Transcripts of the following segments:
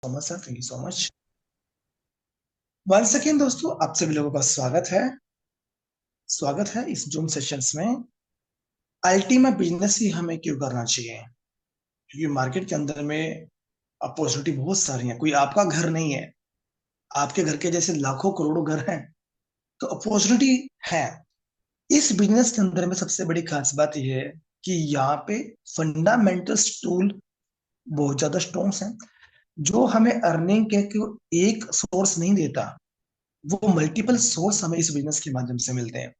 Much sir, thank you so much. One second दोस्तों, आप सभी लोगों का स्वागत है इस जूम सेशंस में। अल्टीमेट बिजनेस ही हमें क्यों करना चाहिए? क्योंकि मार्केट के अंदर में अपॉर्चुनिटी बहुत सारी है। कोई आपका घर नहीं है, आपके घर के जैसे लाखों करोड़ों घर हैं, तो अपॉर्चुनिटी है। इस बिजनेस के अंदर में सबसे बड़ी खास बात यह है कि यहाँ पे फंडामेंटल टूल बहुत ज्यादा स्ट्रॉन्ग हैं, जो हमें अर्निंग के एक सोर्स नहीं देता, वो मल्टीपल सोर्स हमें इस बिजनेस के माध्यम से मिलते हैं।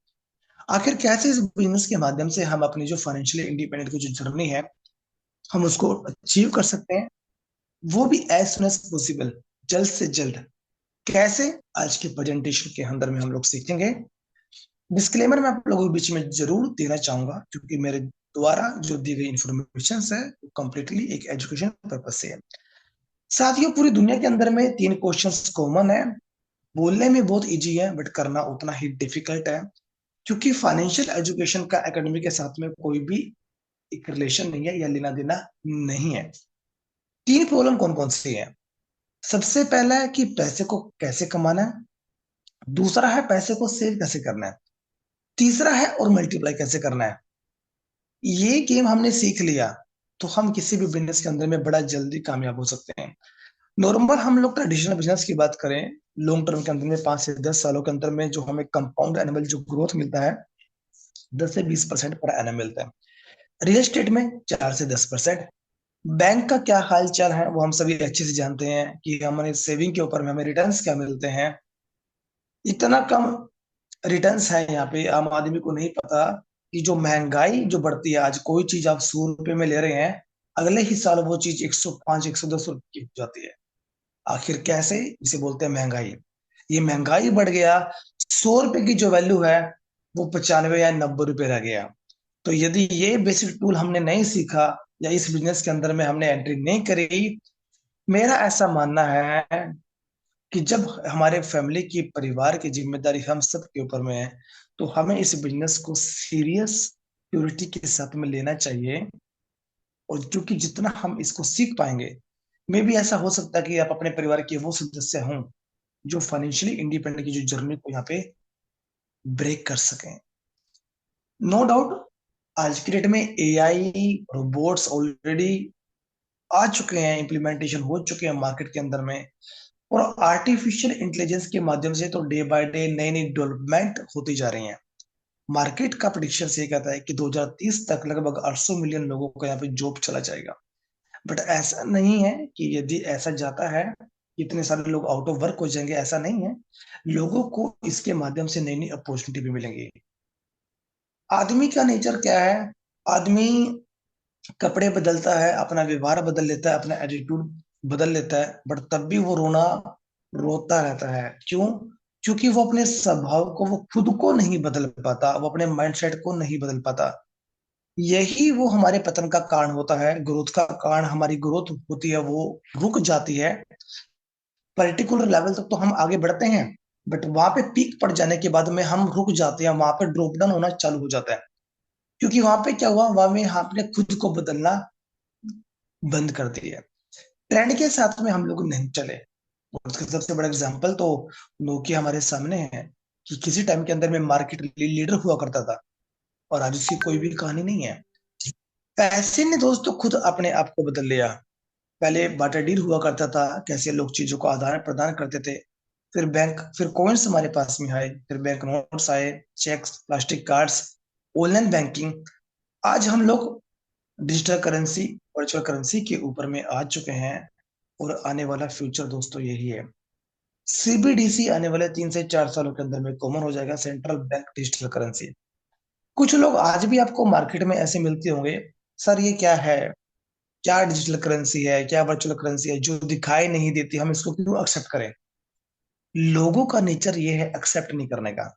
आखिर कैसे इस बिजनेस के माध्यम से हम अपनी जो फाइनेंशियली इंडिपेंडेंट की जो जर्नी है, हम उसको अचीव कर सकते हैं, वो भी एज सुन एज पॉसिबल, जल्द से जल्द। कैसे? आज के प्रेजेंटेशन के अंदर में हम लोग सीखेंगे। डिस्क्लेमर मैं आप लोगों के बीच में जरूर देना चाहूंगा, क्योंकि मेरे द्वारा जो दी गई इंफॉर्मेशन है वो कंप्लीटली एक एजुकेशन पर्पज से है। साथियों, पूरी दुनिया के अंदर में तीन क्वेश्चंस कॉमन है। बोलने में बहुत इजी है, बट करना उतना ही डिफिकल्ट है, क्योंकि फाइनेंशियल एजुकेशन का एकेडमी के साथ में कोई भी एक रिलेशन नहीं है या लेना देना नहीं है। तीन प्रॉब्लम कौन कौन सी है? सबसे पहला है कि पैसे को कैसे कमाना है। दूसरा है पैसे को सेव कैसे करना है। तीसरा है और मल्टीप्लाई कैसे करना है। ये गेम हमने सीख लिया तो हम किसी भी बिजनेस के अंदर में बड़ा जल्दी कामयाब हो सकते हैं। नॉर्मल हम लोग ट्रेडिशनल बिजनेस की बात करें, लॉन्ग टर्म के अंदर में 5 से 10 सालों के अंदर में जो हमें कंपाउंड एनुअल जो ग्रोथ मिलता है, 10 से 20% पर एनम मिलता है। रियल एस्टेट में 4 से 10%। बैंक का क्या हाल चाल है वो हम सभी अच्छे से जानते हैं कि हमारे सेविंग के ऊपर में हमें रिटर्न्स क्या मिलते हैं। इतना कम रिटर्न्स है यहाँ पे, आम आदमी को नहीं पता कि जो महंगाई जो बढ़ती है, आज कोई चीज आप 100 रुपए में ले रहे हैं, अगले ही साल वो चीज 105 110 रुपए की हो जाती है। आखिर कैसे? इसे बोलते हैं महंगाई। ये महंगाई बढ़ गया, 100 रुपए की जो वैल्यू है वो 95 या 90 रुपए रह गया। तो यदि ये बेसिक टूल हमने नहीं सीखा या इस बिजनेस के अंदर में हमने एंट्री नहीं करी, मेरा ऐसा मानना है कि जब हमारे फैमिली की परिवार की जिम्मेदारी हम सब के ऊपर में है, तो हमें इस बिजनेस को सीरियस प्योरिटी के साथ में लेना चाहिए। और क्योंकि जितना हम इसको सीख पाएंगे, मे भी ऐसा हो सकता है कि आप अपने परिवार के वो सदस्य हों जो फाइनेंशियली इंडिपेंडेंट की जो जर्नी को यहाँ पे ब्रेक कर सकें। नो डाउट, आज की डेट में एआई रोबोट्स ऑलरेडी आ चुके हैं, इम्प्लीमेंटेशन हो चुके हैं मार्केट के अंदर में। और आर्टिफिशियल इंटेलिजेंस के माध्यम से तो डे बाय डे नई नई डेवलपमेंट होती जा रही है। मार्केट का प्रिडिक्शन ये कहता है कि 2030 तक लगभग 800 मिलियन लोगों का यहाँ पे जॉब चला जाएगा। बट ऐसा नहीं है कि यदि ऐसा जाता है इतने सारे लोग आउट ऑफ वर्क हो जाएंगे, ऐसा नहीं है। लोगों को इसके माध्यम से नई नई अपॉर्चुनिटी भी मिलेंगी। आदमी का नेचर क्या है? आदमी कपड़े बदलता है, अपना व्यवहार बदल लेता है, अपना एटीट्यूड बदल लेता है, बट तब भी वो रोता रहता है। क्यों? क्योंकि वो अपने स्वभाव को, वो खुद को नहीं बदल पाता, वो अपने माइंडसेट को नहीं बदल पाता। यही वो हमारे पतन का कारण होता है। ग्रोथ का कारण, हमारी ग्रोथ होती है वो रुक जाती है। पर्टिकुलर लेवल तक तो हम आगे बढ़ते हैं, बट वहां पे पीक पड़ जाने के बाद में हम रुक जाते हैं, वहां पे ड्रॉप डाउन होना चालू हो जाता है। क्योंकि वहां पे क्या हुआ, वहां में आपने खुद को बदलना बंद कर दिया। ट्रेंड के साथ में हम लोग नहीं चले। और उसका सबसे बड़ा एग्जांपल तो नोकिया हमारे सामने है, कि किसी टाइम के अंदर में मार्केट लीडर हुआ करता था, और आज उसकी कोई भी कहानी नहीं है। पैसे ने दोस्तों खुद अपने आप को बदल लिया। पहले बाटर डील हुआ करता था, कैसे लोग चीजों को आदान प्रदान करते थे। फिर कॉइन्स हमारे पास में आए, फिर बैंक नोट्स आए, cheques, plastic cards, online banking. आज हम लोग डिजिटल करेंसी, वर्चुअल करेंसी के ऊपर में आ चुके हैं। और आने वाला फ्यूचर दोस्तों यही है। सीबीडीसी आने वाले 3 से 4 सालों के अंदर में कॉमन हो जाएगा, सेंट्रल बैंक डिजिटल करेंसी। कुछ लोग आज भी आपको मार्केट में ऐसे मिलते होंगे, सर ये क्या है, क्या डिजिटल करेंसी है, क्या वर्चुअल करेंसी है जो दिखाई नहीं देती, हम इसको क्यों एक्सेप्ट करें? लोगों का नेचर ये है एक्सेप्ट नहीं करने का।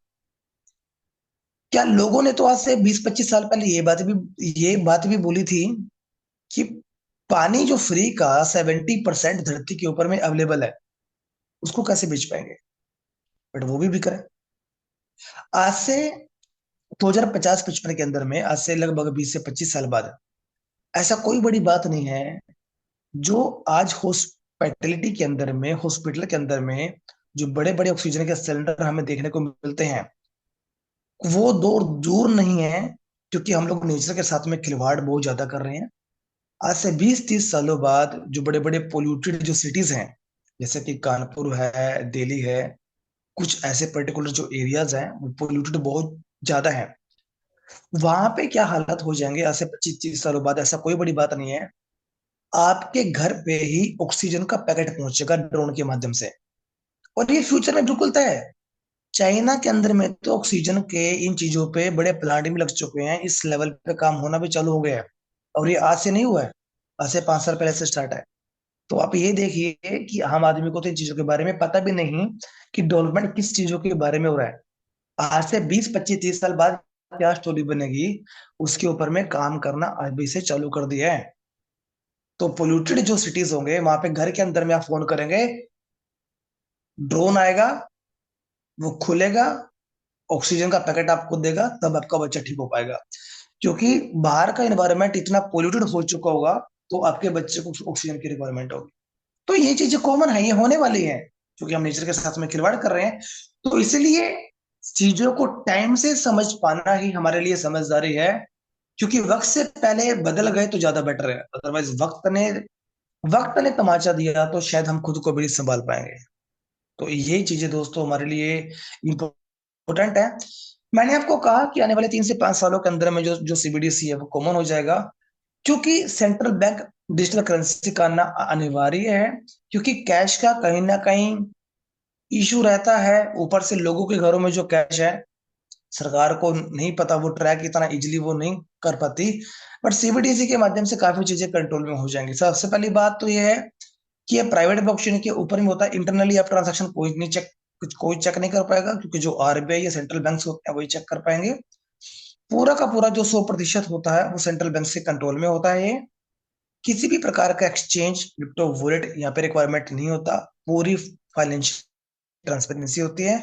क्या लोगों ने तो आज से 20-25 साल पहले ये बात भी बोली थी कि पानी जो फ्री का 70% धरती के ऊपर में अवेलेबल है, उसको कैसे बेच पाएंगे? बट वो भी बिक रहा है। आज से 2050-55 के अंदर में, आज से लगभग 20 से 25 साल बाद, ऐसा कोई बड़ी बात नहीं है जो आज हो फैसिलिटी के अंदर में, हॉस्पिटल के अंदर में जो बड़े बड़े ऑक्सीजन के सिलेंडर हमें देखने को मिलते हैं, वो दूर दूर नहीं है, क्योंकि हम लोग नेचर के साथ में खिलवाड़ बहुत ज्यादा कर रहे हैं। आज से 20-30 सालों बाद जो बड़े बड़े पोल्यूटेड जो सिटीज हैं, जैसे कि कानपुर है, दिल्ली है, कुछ ऐसे पर्टिकुलर जो एरियाज हैं वो पोल्यूटेड बहुत ज्यादा है, वहां पे क्या हालत हो जाएंगे आज से 25-30 सालों बाद, ऐसा कोई बड़ी बात नहीं है। आपके घर पे ही ऑक्सीजन का पैकेट पहुंचेगा ड्रोन के माध्यम से, और ये फ्यूचर में बिल्कुल तय है। चाइना के अंदर में तो ऑक्सीजन के इन चीजों पे बड़े प्लांट भी लग चुके हैं, इस लेवल पे काम होना भी चालू हो गया है। और ये आज से नहीं हुआ है, आज से 5 साल पहले से स्टार्ट है। तो आप ये देखिए कि आम आदमी को तो इन चीजों के बारे में पता भी नहीं कि डेवलपमेंट किस चीजों के बारे में हो रहा है। आज से 20-25-30 साल बाद क्या स्टोरी बनेगी, उसके ऊपर में काम करना अभी से चालू कर दिया है। तो पोल्यूटेड जो सिटीज होंगे वहां पे घर के अंदर में आप फोन करेंगे, ड्रोन आएगा, वो खुलेगा, ऑक्सीजन का पैकेट आपको देगा, तब आपका बच्चा ठीक हो पाएगा। क्योंकि बाहर का एनवायरनमेंट इतना पोल्यूटेड हो चुका होगा, तो आपके बच्चे को ऑक्सीजन की रिक्वायरमेंट होगी। तो ये चीजें कॉमन है, ये होने वाली है, क्योंकि हम नेचर के साथ में खिलवाड़ कर रहे हैं। तो इसलिए चीजों को टाइम से समझ पाना ही हमारे लिए समझदारी है, क्योंकि वक्त से पहले बदल गए तो ज्यादा बेटर है। अदरवाइज वक्त ने तमाचा दिया तो शायद हम खुद को भी नहीं संभाल पाएंगे। तो यही चीजें दोस्तों हमारे लिए इम्पोर्टेंट है। मैंने आपको कहा कि आने वाले 3 से 5 सालों के अंदर में जो जो सीबीडीसी है वो कॉमन हो जाएगा, क्योंकि सेंट्रल बैंक डिजिटल करेंसी का आना अनिवार्य है। क्योंकि कैश का कहीं ना कहीं इशू रहता है, ऊपर से लोगों के घरों में जो कैश है सरकार को नहीं पता, वो ट्रैक इतना इजीली वो नहीं कर पाती। बट सीबीडीसी के माध्यम से काफी चीजें कंट्रोल में हो जाएंगी। सबसे पहली बात तो ये है कि ये प्राइवेट ब्लॉकचेन के ऊपर में होता है, इंटरनली आप ट्रांजैक्शन कोई चेक नहीं कर पाएगा, क्योंकि जो आरबीआई या सेंट्रल बैंक होते हैं वही चेक कर पाएंगे। पूरा का पूरा जो 100% होता है वो सेंट्रल बैंक से कंट्रोल में होता है। ये किसी भी प्रकार का एक्सचेंज, क्रिप्टो वॉलेट यहाँ पे रिक्वायरमेंट नहीं होता। पूरी फाइनेंशियल ट्रांसपेरेंसी होती है।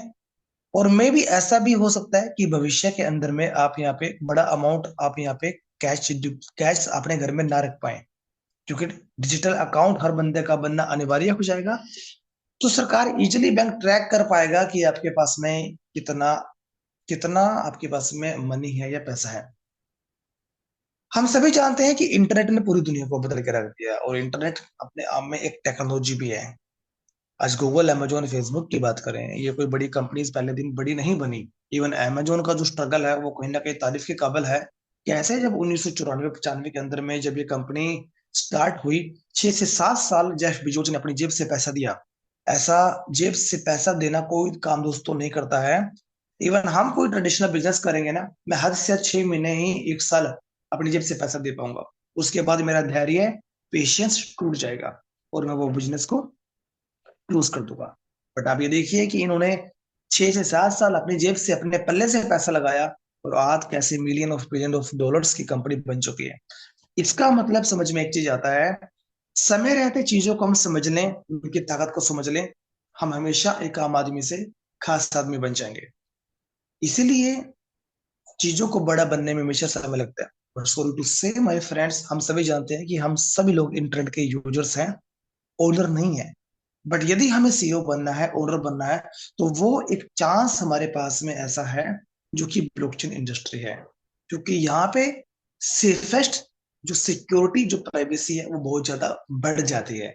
और मे भी ऐसा भी हो सकता है कि भविष्य के अंदर में आप यहाँ पे बड़ा अमाउंट आप यहाँ पे कैश कैश अपने घर में ना रख पाए, क्योंकि डिजिटल अकाउंट हर बंदे का बनना अनिवार्य हो जाएगा। तो सरकार इजिली बैंक ट्रैक कर पाएगा कि आपके पास में कितना कितना आपके पास में मनी है या पैसा है। हम सभी जानते हैं कि इंटरनेट ने पूरी दुनिया को बदल के रख दिया, और इंटरनेट अपने आप में एक टेक्नोलॉजी भी है। आज गूगल, अमेजोन, फेसबुक की बात करें, ये कोई बड़ी कंपनीज पहले दिन बड़ी नहीं बनी। इवन अमेजोन का जो स्ट्रगल है वो कहीं ना कहीं तारीफ के काबिल है। कैसे, जब 1994-95 के अंदर में जब ये कंपनी स्टार्ट हुई, 6 से 7 साल जेफ बेजोस ने अपनी जेब से पैसा दिया। ऐसा जेब से पैसा देना कोई काम दोस्तों नहीं करता है। इवन हम कोई ट्रेडिशनल बिजनेस करेंगे ना, मैं हद से हद 6 महीने ही 1 साल अपनी जेब से पैसा दे पाऊंगा। उसके बाद मेरा धैर्य, पेशेंस टूट जाएगा, और मैं वो बिजनेस को क्लोज कर दूंगा। बट आप ये देखिए कि इन्होंने 6 से 7 साल अपनी जेब से, अपने पल्ले से पैसा लगाया, और आज कैसे million of billion of dollars की कंपनी बन चुकी है। इसका मतलब समझ में एक चीज आता है, समय रहते चीजों को हम समझ लें, उनकी ताकत को समझ लें, हम हमेशा एक आम आदमी से खास आदमी बन जाएंगे। इसीलिए चीजों को बड़ा बनने में हमेशा समय लगता है। और सॉरी टू से माय फ्रेंड्स, हम सभी जानते हैं कि हम सभी लोग इंटरनेट के यूजर्स हैं, ओनर नहीं है। बट यदि हमें सीईओ बनना है, ओनर बनना है, तो वो एक चांस हमारे पास में ऐसा है, जो कि ब्लॉकचेन इंडस्ट्री है। क्योंकि यहाँ पे सेफेस्ट जो सिक्योरिटी, जो प्राइवेसी है, वो बहुत ज्यादा बढ़ जाती है।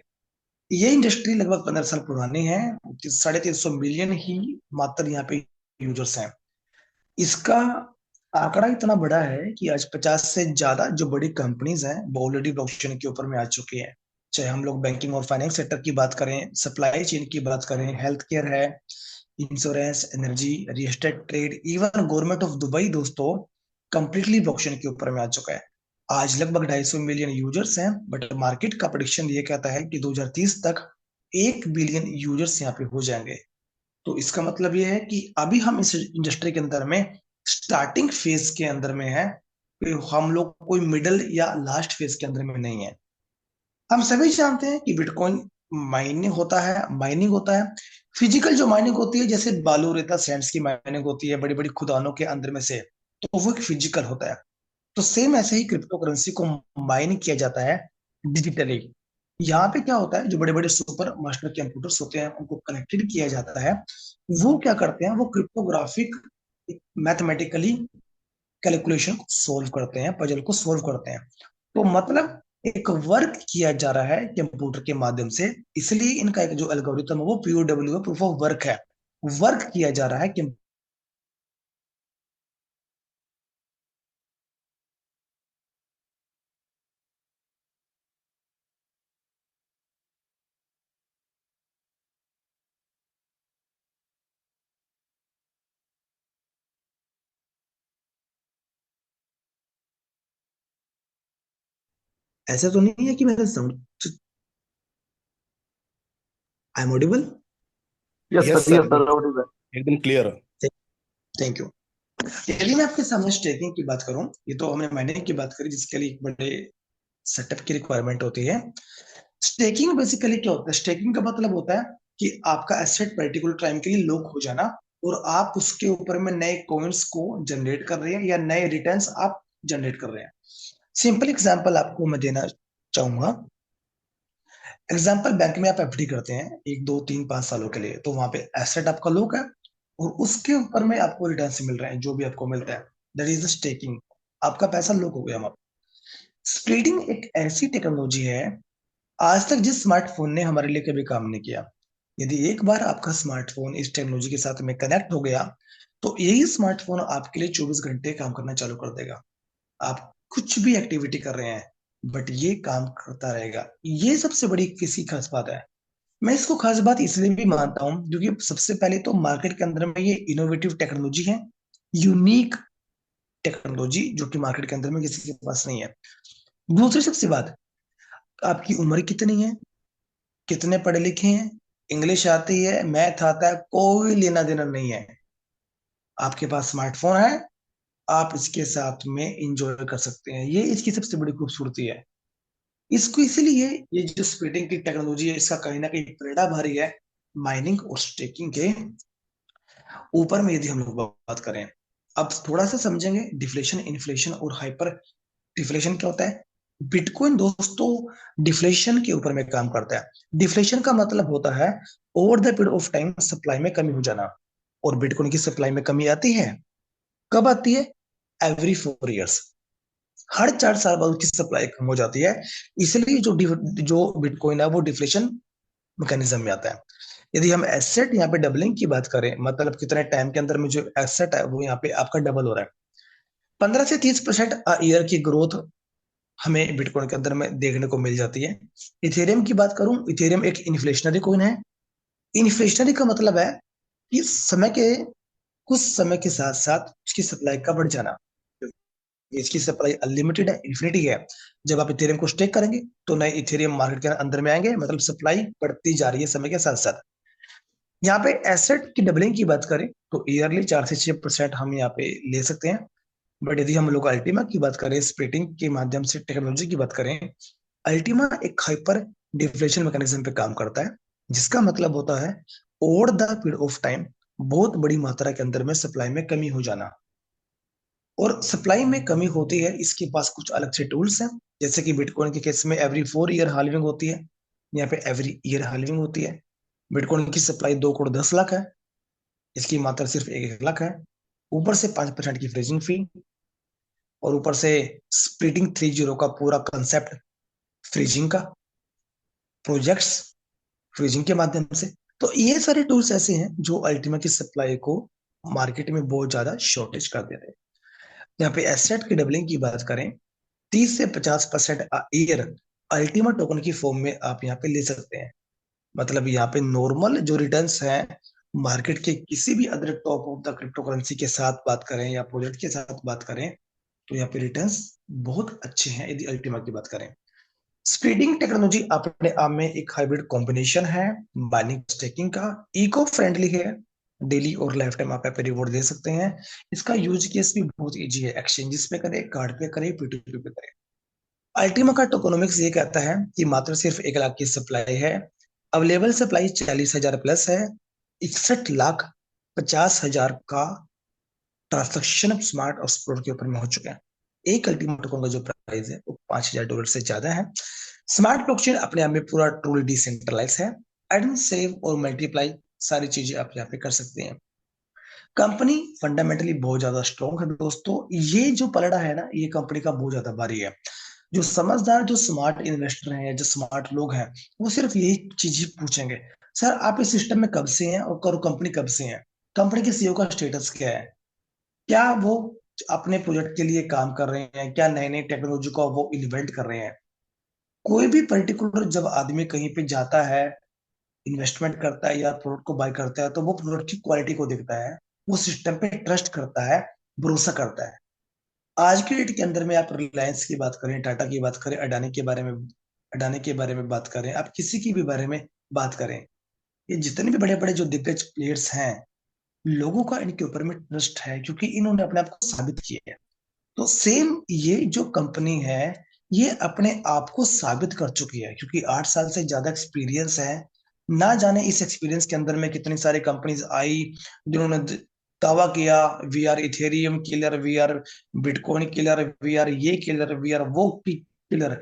ये इंडस्ट्री लगभग 15 साल पुरानी है। 350 मिलियन ही मात्र यहाँ पे यूजर्स हैं। इसका आंकड़ा इतना बड़ा है कि आज 50 से ज्यादा जो बड़ी कंपनीज हैं वो ऑलरेडी ब्लॉकचेन के ऊपर में आ चुकी हैं। चाहे हम लोग बैंकिंग और फाइनेंस सेक्टर की बात करें, सप्लाई चेन की बात करें, हेल्थ केयर है, insurance, energy, real estate, trade, even government of Dubai दोस्तों कंप्लीटली ब्लॉकचेन के ऊपर में आ चुका है। आज लगभग 250 मिलियन यूजर्स हैं, बट मार्केट का प्रेडिक्शन ये कहता है कि 2030 तक 1 बिलियन यूजर्स यहाँ पे हो जाएंगे। तो इसका मतलब ये है कि अभी हम इस इंडस्ट्री के अंदर में स्टार्टिंग फेज के अंदर में है, हम लोग कोई मिडल या लास्ट फेज के अंदर में नहीं है। हम सभी जानते हैं कि बिटकॉइन माइनिंग होता है। फिजिकल जो माइनिंग होती है, जैसे बालू, रेता, सैंड्स की माइनिंग होती है बड़ी बड़ी खुदानों के अंदर में से, तो वो एक फिजिकल होता है। तो सेम ऐसे ही क्रिप्टो करेंसी को माइन किया जाता है डिजिटली। यहाँ पे क्या होता है, जो बड़े बड़े सुपर मास्टर कंप्यूटर्स होते हैं उनको कनेक्टेड किया जाता है। वो क्या करते हैं, वो क्रिप्टोग्राफिक मैथमेटिकली कैलकुलेशन को सोल्व करते हैं, पजल को सोल्व करते हैं। तो मतलब एक वर्क किया जा रहा है कंप्यूटर के माध्यम से, इसलिए इनका एक जो एल्गोरिथम है वो पीओडब्ल्यू है, प्रूफ ऑफ वर्क है। वर्क किया जा रहा है कि ऐसा तो नहीं है कि मेरा sound, I am audible? Yes yes sir, sir, Audible. एकदम क्लियर। Thank you. यदि मैं आपके सामने स्टेकिंग की बात करूं, ये तो हमने माइनिंग की बात करी जिसके लिए एक बड़े सेटअप की रिक्वायरमेंट होती है। स्टेकिंग बेसिकली क्या होता है, स्टेकिंग का मतलब होता है कि आपका एसेट पर्टिकुलर टाइम के लिए लॉक हो जाना, और आप उसके ऊपर में नए कॉइन्स को जनरेट कर रहे हैं या नए रिटर्न्स आप जनरेट कर रहे हैं। सिंपल एग्जांपल आपको मैं देना चाहूंगा। एग्जाम्पल, बैंक में आप एफडी करते हैं 1 2 3 5 सालों के लिए, तो वहां पे एसेट आपका लॉक है और उसके ऊपर में आपको रिटर्न मिल रहे हैं, जो भी आपको मिलता है, दैट इज स्टेकिंग। आपका पैसा लॉक हो गया वहां। स्प्लिटिंग एक ऐसी टेक्नोलॉजी है, आज तक जिस स्मार्टफोन ने हमारे लिए कभी काम नहीं किया। यदि एक बार आपका स्मार्टफोन इस टेक्नोलॉजी के साथ में कनेक्ट हो गया, तो यही स्मार्टफोन आपके लिए 24 घंटे काम करना चालू कर देगा। आप कुछ भी एक्टिविटी कर रहे हैं, बट ये काम करता रहेगा। ये सबसे बड़ी किसी खास बात है। मैं इसको खास बात इसलिए भी मानता हूं क्योंकि सबसे पहले तो मार्केट के अंदर में ये इनोवेटिव टेक्नोलॉजी है, यूनिक टेक्नोलॉजी जो कि मार्केट के अंदर में किसी के पास नहीं है। दूसरी सबसे बात, आपकी उम्र कितनी है, कितने पढ़े लिखे हैं, इंग्लिश आती है, मैथ आता है, कोई लेना देना नहीं है। आपके पास स्मार्टफोन है, आप इसके साथ में इंजॉय कर सकते हैं। ये इसकी सबसे बड़ी खूबसूरती है। इसको इसीलिए ये जो स्प्लिटिंग की टेक्नोलॉजी है, इसका कहीं ना कहीं प्रेरणा भारी है माइनिंग और स्टेकिंग के ऊपर में। यदि हम लोग बात करें, अब थोड़ा सा समझेंगे डिफ्लेशन, इन्फ्लेशन और हाइपर डिफ्लेशन क्या होता है। बिटकॉइन दोस्तों डिफ्लेशन के ऊपर में काम करता है। डिफ्लेशन का मतलब होता है over the period of time supply में कमी हो जाना। और बिटकॉइन की सप्लाई में कमी आती है, कब आती है? एवरी 4 इयर्स, हर 4 साल बाद उसकी सप्लाई कम हो जाती है। इसलिए जो बिटकॉइन है वो डिफ्लेशन मैकेनिज्म में आता है। यदि हम एसेट यहाँ पे डबलिंग की बात करें, मतलब कितने टाइम के अंदर में जो एसेट है वो यहाँ पे आपका डबल हो रहा है, 15 से 30% ईयर की ग्रोथ हमें बिटकॉइन के अंदर में देखने को मिल जाती है। इथेरियम की बात करूं, इथेरियम एक इन्फ्लेशनरी कॉइन है। इन्फ्लेशनरी का मतलब है कि कुछ समय के साथ साथ उसकी सप्लाई का बढ़ जाना। इसकी सप्लाई अनलिमिटेड है, इन्फिनिटी है। जब आप इथेरियम को स्टेक करेंगे तो नए इथेरियम मार्केट के अंदर में आएंगे, मतलब सप्लाई बढ़ती जा रही है समय के साथ साथ। यहाँ पे एसेट की डबलिंग की बात करें तो ईयरली 4 से 6% हम यहाँ पे ले सकते हैं। बट यदि हम लोग अल्टीमा की बात करें, स्प्लिटिंग के माध्यम से टेक्नोलॉजी की बात करें, अल्टीमा एक हाइपर डिफ्लेशन मैकेनिज्म पे काम करता है, जिसका मतलब होता है over the period of time बहुत बड़ी मात्रा के अंदर में सप्लाई में कमी हो जाना। और सप्लाई में कमी होती है, इसके पास कुछ अलग से टूल्स हैं। जैसे कि बिटकॉइन के केस में एवरी 4 ईयर हाल्विंग होती है, यहाँ पे एवरी ईयर हाल्विंग होती है। बिटकॉइन की सप्लाई 2 करोड़ 10 लाख है, इसकी मात्रा सिर्फ 1 लाख है। ऊपर से 5% की फ्रीजिंग फी, और ऊपर से स्प्लिटिंग 3 जीरो का पूरा कंसेप्ट, फ्रीजिंग का, प्रोजेक्ट्स फ्रीजिंग के माध्यम से। तो ये सारे टूल्स ऐसे हैं जो अल्टीमा की सप्लाई को मार्केट में बहुत ज्यादा शॉर्टेज कर देते हैं। यहाँ पे एसेट की डबलिंग की बात करें, 30 से 50% ईयर अल्टीमा टोकन की फॉर्म में आप यहाँ पे ले सकते हैं। मतलब यहाँ पे नॉर्मल जो रिटर्न्स हैं मार्केट के किसी भी other top of the crypto currency के साथ बात करें या प्रोजेक्ट के साथ बात करें, तो यहाँ पे रिटर्न्स बहुत अच्छे हैं यदि अल्टीमा की बात करें। स्पीडिंग टेक्नोलॉजी अपने आप में एक हाइब्रिड कॉम्बिनेशन है बाइनिंग स्टेकिंग का, इको फ्रेंडली है, डेली और लाइफ टाइम आप पे रिवॉर्ड दे सकते हैं। इसका यूज केस भी बहुत इजी है, एक्सचेंजेस पे करें, कार्ड पे करें, P2P पे करें। अल्टीमा का टोकोनॉमिक्स ये कहता है कि मात्र सिर्फ 1 लाख की सप्लाई है, अवेलेबल सप्लाई 40,000 प्लस है, 61,50,000 का ट्रांजेक्शन स्मार्ट और स्प्रोट के ऊपर में हो चुके हैं। एक अल्टीमा टोकन का जो प्राइस है वो $5,000 से ज्यादा है। स्मार्ट ब्लॉकचेन अपने आप में पूरा ट्रूली डिसेंट्रलाइज है। एडमिन, सेव और मल्टीप्लाई सारी चीजें आप यहाँ पे कर सकते हैं। कंपनी फंडामेंटली बहुत ज्यादा स्ट्रांग है दोस्तों। ये जो पलड़ा है ना, ये कंपनी का बहुत ज्यादा भारी है। जो समझदार, जो स्मार्ट इन्वेस्टर हैं, जो स्मार्ट लोग हैं, वो सिर्फ यही चीज ही पूछेंगे, सर आप इस सिस्टम में कब से हैं और करो कंपनी कब से है, कंपनी के सीईओ का स्टेटस क्या है, क्या वो अपने प्रोजेक्ट के लिए काम कर रहे हैं, क्या नई नई टेक्नोलॉजी को वो इन्वेंट कर रहे हैं। कोई भी पर्टिकुलर जब आदमी कहीं पे जाता है, इन्वेस्टमेंट करता है या प्रोडक्ट को बाय करता है, तो वो प्रोडक्ट की क्वालिटी को देखता है, वो सिस्टम पे ट्रस्ट करता है, भरोसा करता है। आज के डेट के अंदर में आप रिलायंस की बात करें, टाटा की बात करें, अडानी के बारे में बात करें, आप किसी की भी बारे में बात करें, ये जितने भी बड़े बड़े जो दिग्गज प्लेयर्स हैं, लोगों का इनके ऊपर में ट्रस्ट है, क्योंकि इन्होंने अपने आप को साबित किया है। तो सेम ये जो कंपनी है, ये अपने आप को साबित कर चुकी है, क्योंकि 8 साल से ज्यादा एक्सपीरियंस है। ना जाने इस एक्सपीरियंस के अंदर में कितनी सारी कंपनीज आई, जिन्होंने दावा किया, we are Ethereum killer, we are Bitcoin killer, we are ये किलर, वी आर वो किलर।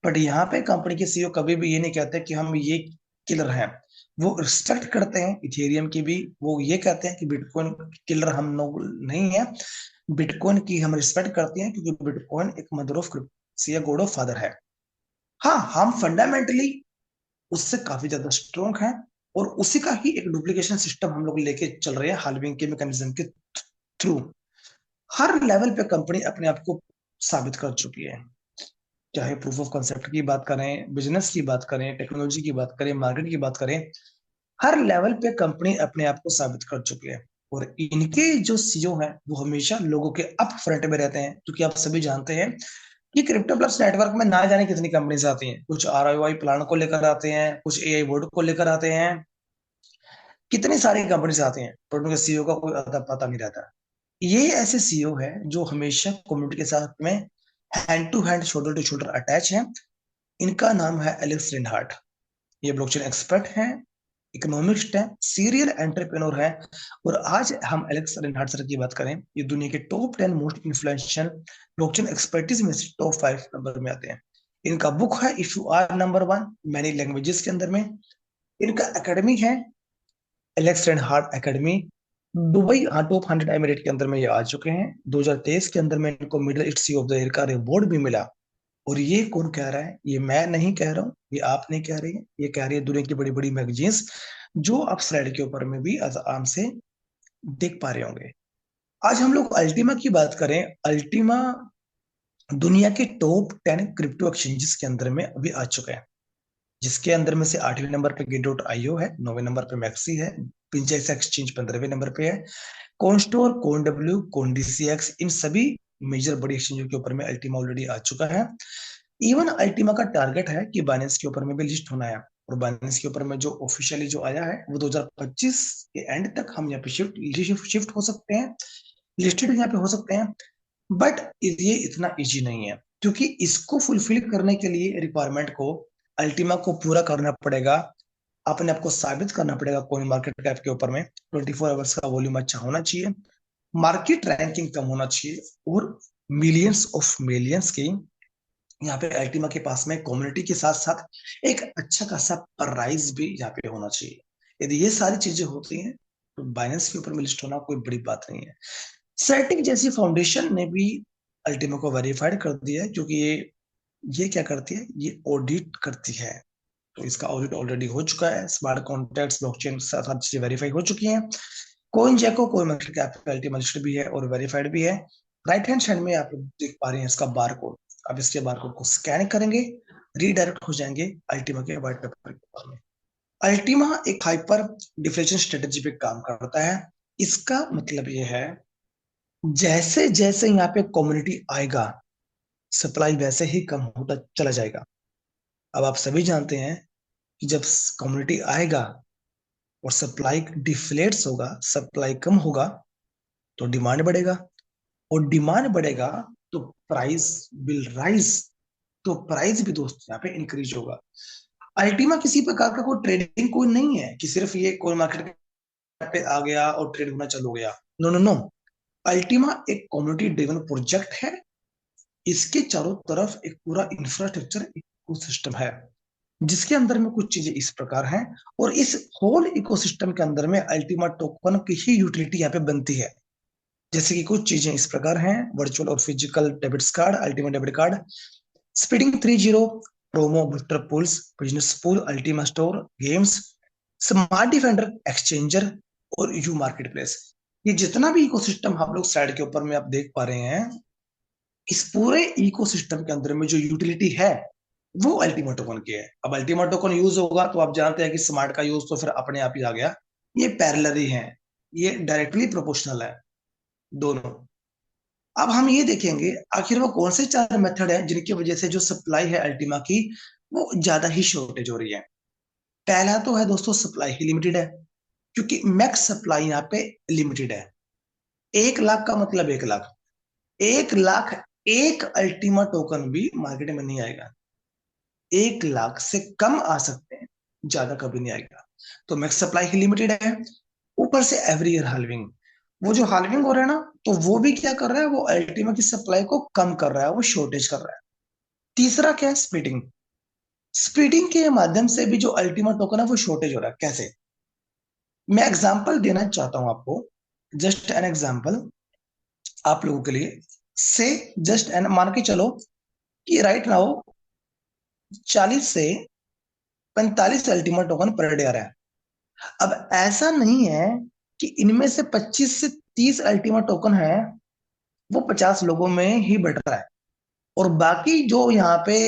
बट यहाँ पे कंपनी के सीईओ कभी भी ये नहीं कहते कि हम ये किलर हैं। वो रिस्पेक्ट करते हैं इथेरियम की भी, वो ये कहते हैं कि बिटकॉइन किलर हम लोग नहीं है, बिटकॉइन की हम रिस्पेक्ट करते हैं, क्योंकि बिटकॉइन एक मदर ऑफ क्रिप्टोकरेंसी या गॉड ऑफ फादर है। हाँ, हम फंडामेंटली उससे काफी ज्यादा स्ट्रोंग है, और उसी का ही एक डुप्लीकेशन सिस्टम हम लोग लेके चल रहे हैं हाल्विंग के मैकेनिज्म के थ्रू। हर लेवल पे कंपनी अपने आप को साबित कर चुकी है, चाहे प्रूफ ऑफ कंसेप्ट की बात करें, बिजनेस की बात करें, टेक्नोलॉजी की बात करें, मार्केट की बात करें, हर लेवल पे कंपनी अपने आप को साबित कर चुकी है। और इनके जो सीईओ हैं, वो हमेशा लोगों के अप फ्रंट में रहते हैं, क्योंकि आप सभी जानते हैं कि क्रिप्टो प्लस नेटवर्क में ना जाने कितनी कंपनीज आती हैं, कुछ आरओआई प्लान को लेकर आते हैं, कुछ एआई बोर्ड को लेकर आते हैं, कितनी सारी कंपनीज आती हैं, पर उनके सीईओ का कोई अता पता नहीं रहता। ये ऐसे सीईओ है जो हमेशा कम्युनिटी के साथ में hand to hand, shoulder to shoulder attach है। इनका नाम है एलेक्स रिनहार्ट। ये ब्लॉकचेन एक्सपर्ट हैं, इकोनॉमिस्ट हैं, सीरियल एंटरप्रेन्योर हैं। और आज हम एलेक्स रिनहार्ट सर की बात करें, ये दुनिया के top 10 most influential blockchain expertise में से टॉप 5 नंबर में आते हैं। इनका बुक है if you are number 1, many languages के अंदर में। इनका एकेडमी है एलेक्स रिनहार्ट एकेडमी, दुबई, हाँ, टॉप 100 एमिरेट के अंदर में ये आ चुके हैं। 2023 के अंदर में इनको Middle East CEO of the year का अवार्ड भी मिला। और ये कौन कह रहा है? ये मैं नहीं कह रहा हूँ, ये आप नहीं कह रही है, ये कह रही है दुनिया की बड़ी बड़ी मैगजीन्स, जो आप स्लाइड के ऊपर में भी आराम से देख पा रहे होंगे। आज हम लोग अल्टीमा की बात करें। अल्टीमा दुनिया के टॉप 10 क्रिप्टो एक्सचेंजेस के अंदर में अभी आ चुका है, जिसके अंदर में से 8वें नंबर पे गेट.io है, 9वें नंबर पे मैक्सी है, पिंचेक्स एक्सचेंज 15वें नंबर पे है, कॉनस्टोर, कॉनडब्ल्यू, कॉनडीसीएक्स, इन सभी मेजर बड़ी एक्सचेंजों के ऊपर में अल्टीमा ऑलरेडी आ चुका है। इवन अल्टीमा का टारगेट है कि बाइनेंस के ऊपर में भी लिस्ट होना है, और बाइनेंस के ऊपर में जो ऑफिशियली जो आया है, वो 2025 के एंड तक हम यहाँ पे शिफ्ट हो सकते हैं, लिस्टेड यहाँ पे हो सकते हैं। बट ये इतना इजी नहीं है, क्योंकि इसको फुलफिल करने के लिए रिक्वायरमेंट को अल्टीमा को पूरा करना पड़ेगा, अपने आप को साबित करना पड़ेगा कोइन मार्केट कैप के ऊपर में, 24 आवर्स का वॉल्यूम अच्छा होना चाहिए, मार्केट रैंकिंग कम होना चाहिए, और मिलियंस ऑफ मिलियंस की यहाँ पे अल्टीमा के पास में कम्युनिटी के साथ साथ एक अच्छा खासा प्राइस भी यहाँ पे होना चाहिए। यदि ये सारी चीजें होती हैं, तो बाइनेंस के ऊपर में लिस्ट होना कोई बड़ी बात नहीं है। सेटिंग जैसी फाउंडेशन ने भी अल्टीमा को वेरीफाइड कर दिया है, क्योंकि ये क्या करती है, ये ऑडिट करती है। तो इसका ऑडिट ऑलरेडी हो चुका है, स्मार्ट कॉन्ट्रैक्ट्स, ब्लॉकचेन साथ चीजें वेरीफाई हो चुकी हैं। कोइन जैको कोई मार्केट कैप अल्टीमा लिस्टेड भी है और वेरीफाइड भी है। राइट हैंड साइड में आप लोग देख पा रहे हैं इसका बार कोड। अब इसके बार कोड को स्कैन करेंगे, रीडायरेक्ट हो जाएंगे अल्टीमा के व्हाइट पेपर के ऊपर में। अल्टीमा एक हाइपर डिफ्लेशन स्ट्रेटेजी पे काम करता है। इसका मतलब ये है, जैसे जैसे यहाँ पे कम्युनिटी आएगा, सप्लाई वैसे ही कम होता चला जाएगा। अब आप सभी जानते हैं कि जब कम्युनिटी आएगा और सप्लाई डिफ्लेट्स होगा, सप्लाई कम होगा, तो डिमांड बढ़ेगा, और डिमांड बढ़ेगा तो प्राइस विल राइज, तो प्राइस भी दोस्त यहाँ पे इंक्रीज होगा। अल्टीमा किसी प्रकार का कोई ट्रेडिंग कोई नहीं है कि सिर्फ ये कोई मार्केट पे आ गया और ट्रेड होना चालू हो गया। नो नो नो, अल्टीमा एक कम्युनिटी ड्रिवन प्रोजेक्ट है। इसके चारों तरफ एक पूरा इंफ्रास्ट्रक्चर, इकोसिस्टम है, जिसके अंदर में कुछ चीजें इस प्रकार हैं। और इस होल इकोसिस्टम के अंदर में अल्टीमा टोकन की ही यूटिलिटी यहाँ पे बनती है। जैसे कि कुछ चीजें इस प्रकार हैं: वर्चुअल और physical debit card, Ultima debit card, speeding 30, promo booster pools, business pool, Ultima store, games, smart defender, exchanger और यू मार्केट प्लेस। ये जितना भी इकोसिस्टम हम लोग साइड के ऊपर में आप देख पा रहे हैं, इस पूरे इकोसिस्टम के अंदर में जो यूटिलिटी है वो अल्टीमा टोकन की है। अब अल्टीमा टोकन यूज होगा तो आप जानते हैं कि स्मार्ट का यूज तो फिर अपने आप ही आ गया। ये पैरेलल ही है, ये डायरेक्टली प्रोपोर्शनल है दोनों। अब हम ये देखेंगे आखिर वो कौन से चार मेथड हैं जिनकी वजह से जो सप्लाई है अल्टीमा की वो ज्यादा ही शॉर्टेज हो रही है। पहला तो है दोस्तों, सप्लाई ही लिमिटेड है, क्योंकि मैक्स सप्लाई यहाँ पे लिमिटेड है। 1 लाख का मतलब 1 लाख, 1 लाख एक अल्टीमा टोकन भी मार्केट में नहीं आएगा। 1 लाख से कम आ सकते हैं, ज्यादा कभी नहीं आएगा। तो मैक्स सप्लाई ही लिमिटेड है। ऊपर से एवरी ईयर हाल्विंग, वो जो हाल्विंग हो रहा है ना, तो वो भी क्या कर रहा है, वो अल्टीमा की सप्लाई को कम कर रहा है, वो शॉर्टेज कर रहा है। तीसरा क्या है, स्प्लिटिंग। स्प्लिटिंग के माध्यम से भी जो अल्टीमा टोकन है वो शॉर्टेज हो रहा है। कैसे? मैं एग्जांपल देना चाहता हूं आपको, जस्ट एन एग्जांपल आप लोगों के लिए। से जस्ट एन मान के चलो कि राइट नाउ 40 से 45 अल्टीमा टोकन पर डे आ रहा है। अब ऐसा नहीं है कि इनमें से 25 से 30 अल्टीमा टोकन है वो 50 लोगों में ही बट रहा है, और बाकी जो यहाँ पे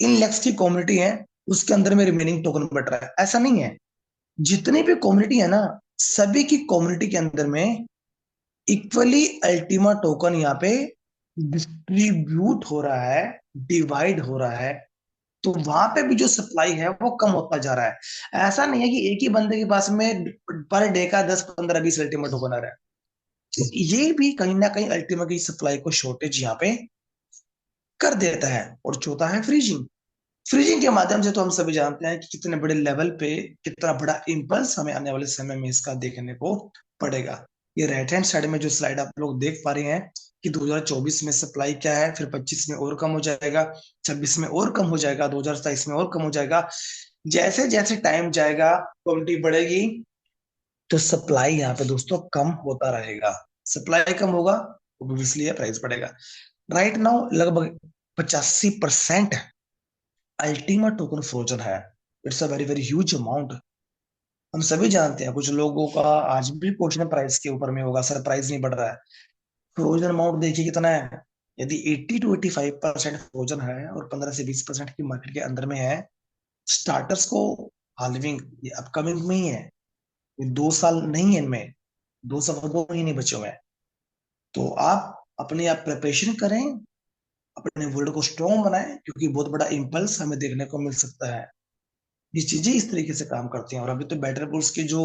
इन लेक्स की कम्युनिटी है उसके अंदर में रिमेनिंग टोकन बट रहा है। ऐसा नहीं है। जितनी भी कम्युनिटी है ना, सभी की कम्युनिटी के अंदर में इक्वली अल्टीमा टोकन यहाँ पे डिस्ट्रीब्यूट हो रहा है, डिवाइड हो रहा है। तो वहां पे भी जो सप्लाई है वो कम होता जा रहा है। ऐसा नहीं है कि एक ही बंदे के पास में पर डे का 10 15 20 अल्टीमा टोकन आ रहा है। तो ये भी कहीं ना कहीं अल्टीमा की सप्लाई को शॉर्टेज यहाँ पे कर देता है। और चौथा है फ्रीजिंग। फ्रीजिंग के माध्यम से तो हम सभी जानते हैं कि कितने बड़े लेवल पे कितना बड़ा इम्पल्स हमें आने वाले समय में इसका देखने को पड़ेगा। ये राइट हैंड साइड में जो स्लाइड आप लोग देख पा रहे हैं कि 2024 में सप्लाई क्या है, फिर 25 में और कम हो जाएगा, 26 में और कम हो जाएगा, 2027 में और कम हो जाएगा। जैसे जैसे टाइम जाएगा, क्वांटिटी बढ़ेगी, तो सप्लाई यहाँ पे दोस्तों कम होता रहेगा। सप्लाई कम होगा तो इसलिए प्राइस बढ़ेगा। राइट नाउ लगभग 85% अल्टीमा टोकन फ्रोजन है। It's a very very huge amount. हम सभी जानते हैं, कुछ लोगों का आज भी क्वेश्चन प्राइस के ऊपर में होगा, सर प्राइस नहीं बढ़ रहा है। फ्रोजन अमाउंट देखिए कितना है। यदि 80 to 85% फ्रोजन है और 15 से 20% की मार्केट के अंदर में है, स्टार्टर्स को हाल्विंग ये अपकमिंग में ही है। ये 2 साल नहीं है इनमें, 2 महीने बचे हुए हैं। तो आप अपने आप प्रिपरेशन करें, अपने वर्ल्ड को स्ट्रॉन्ग बनाएं, क्योंकि बहुत बड़ा इम्पल्स हमें देखने को मिल सकता है। ये चीजें इस तरीके से काम करती हैं। और अभी तो बैटर बुल्स की जो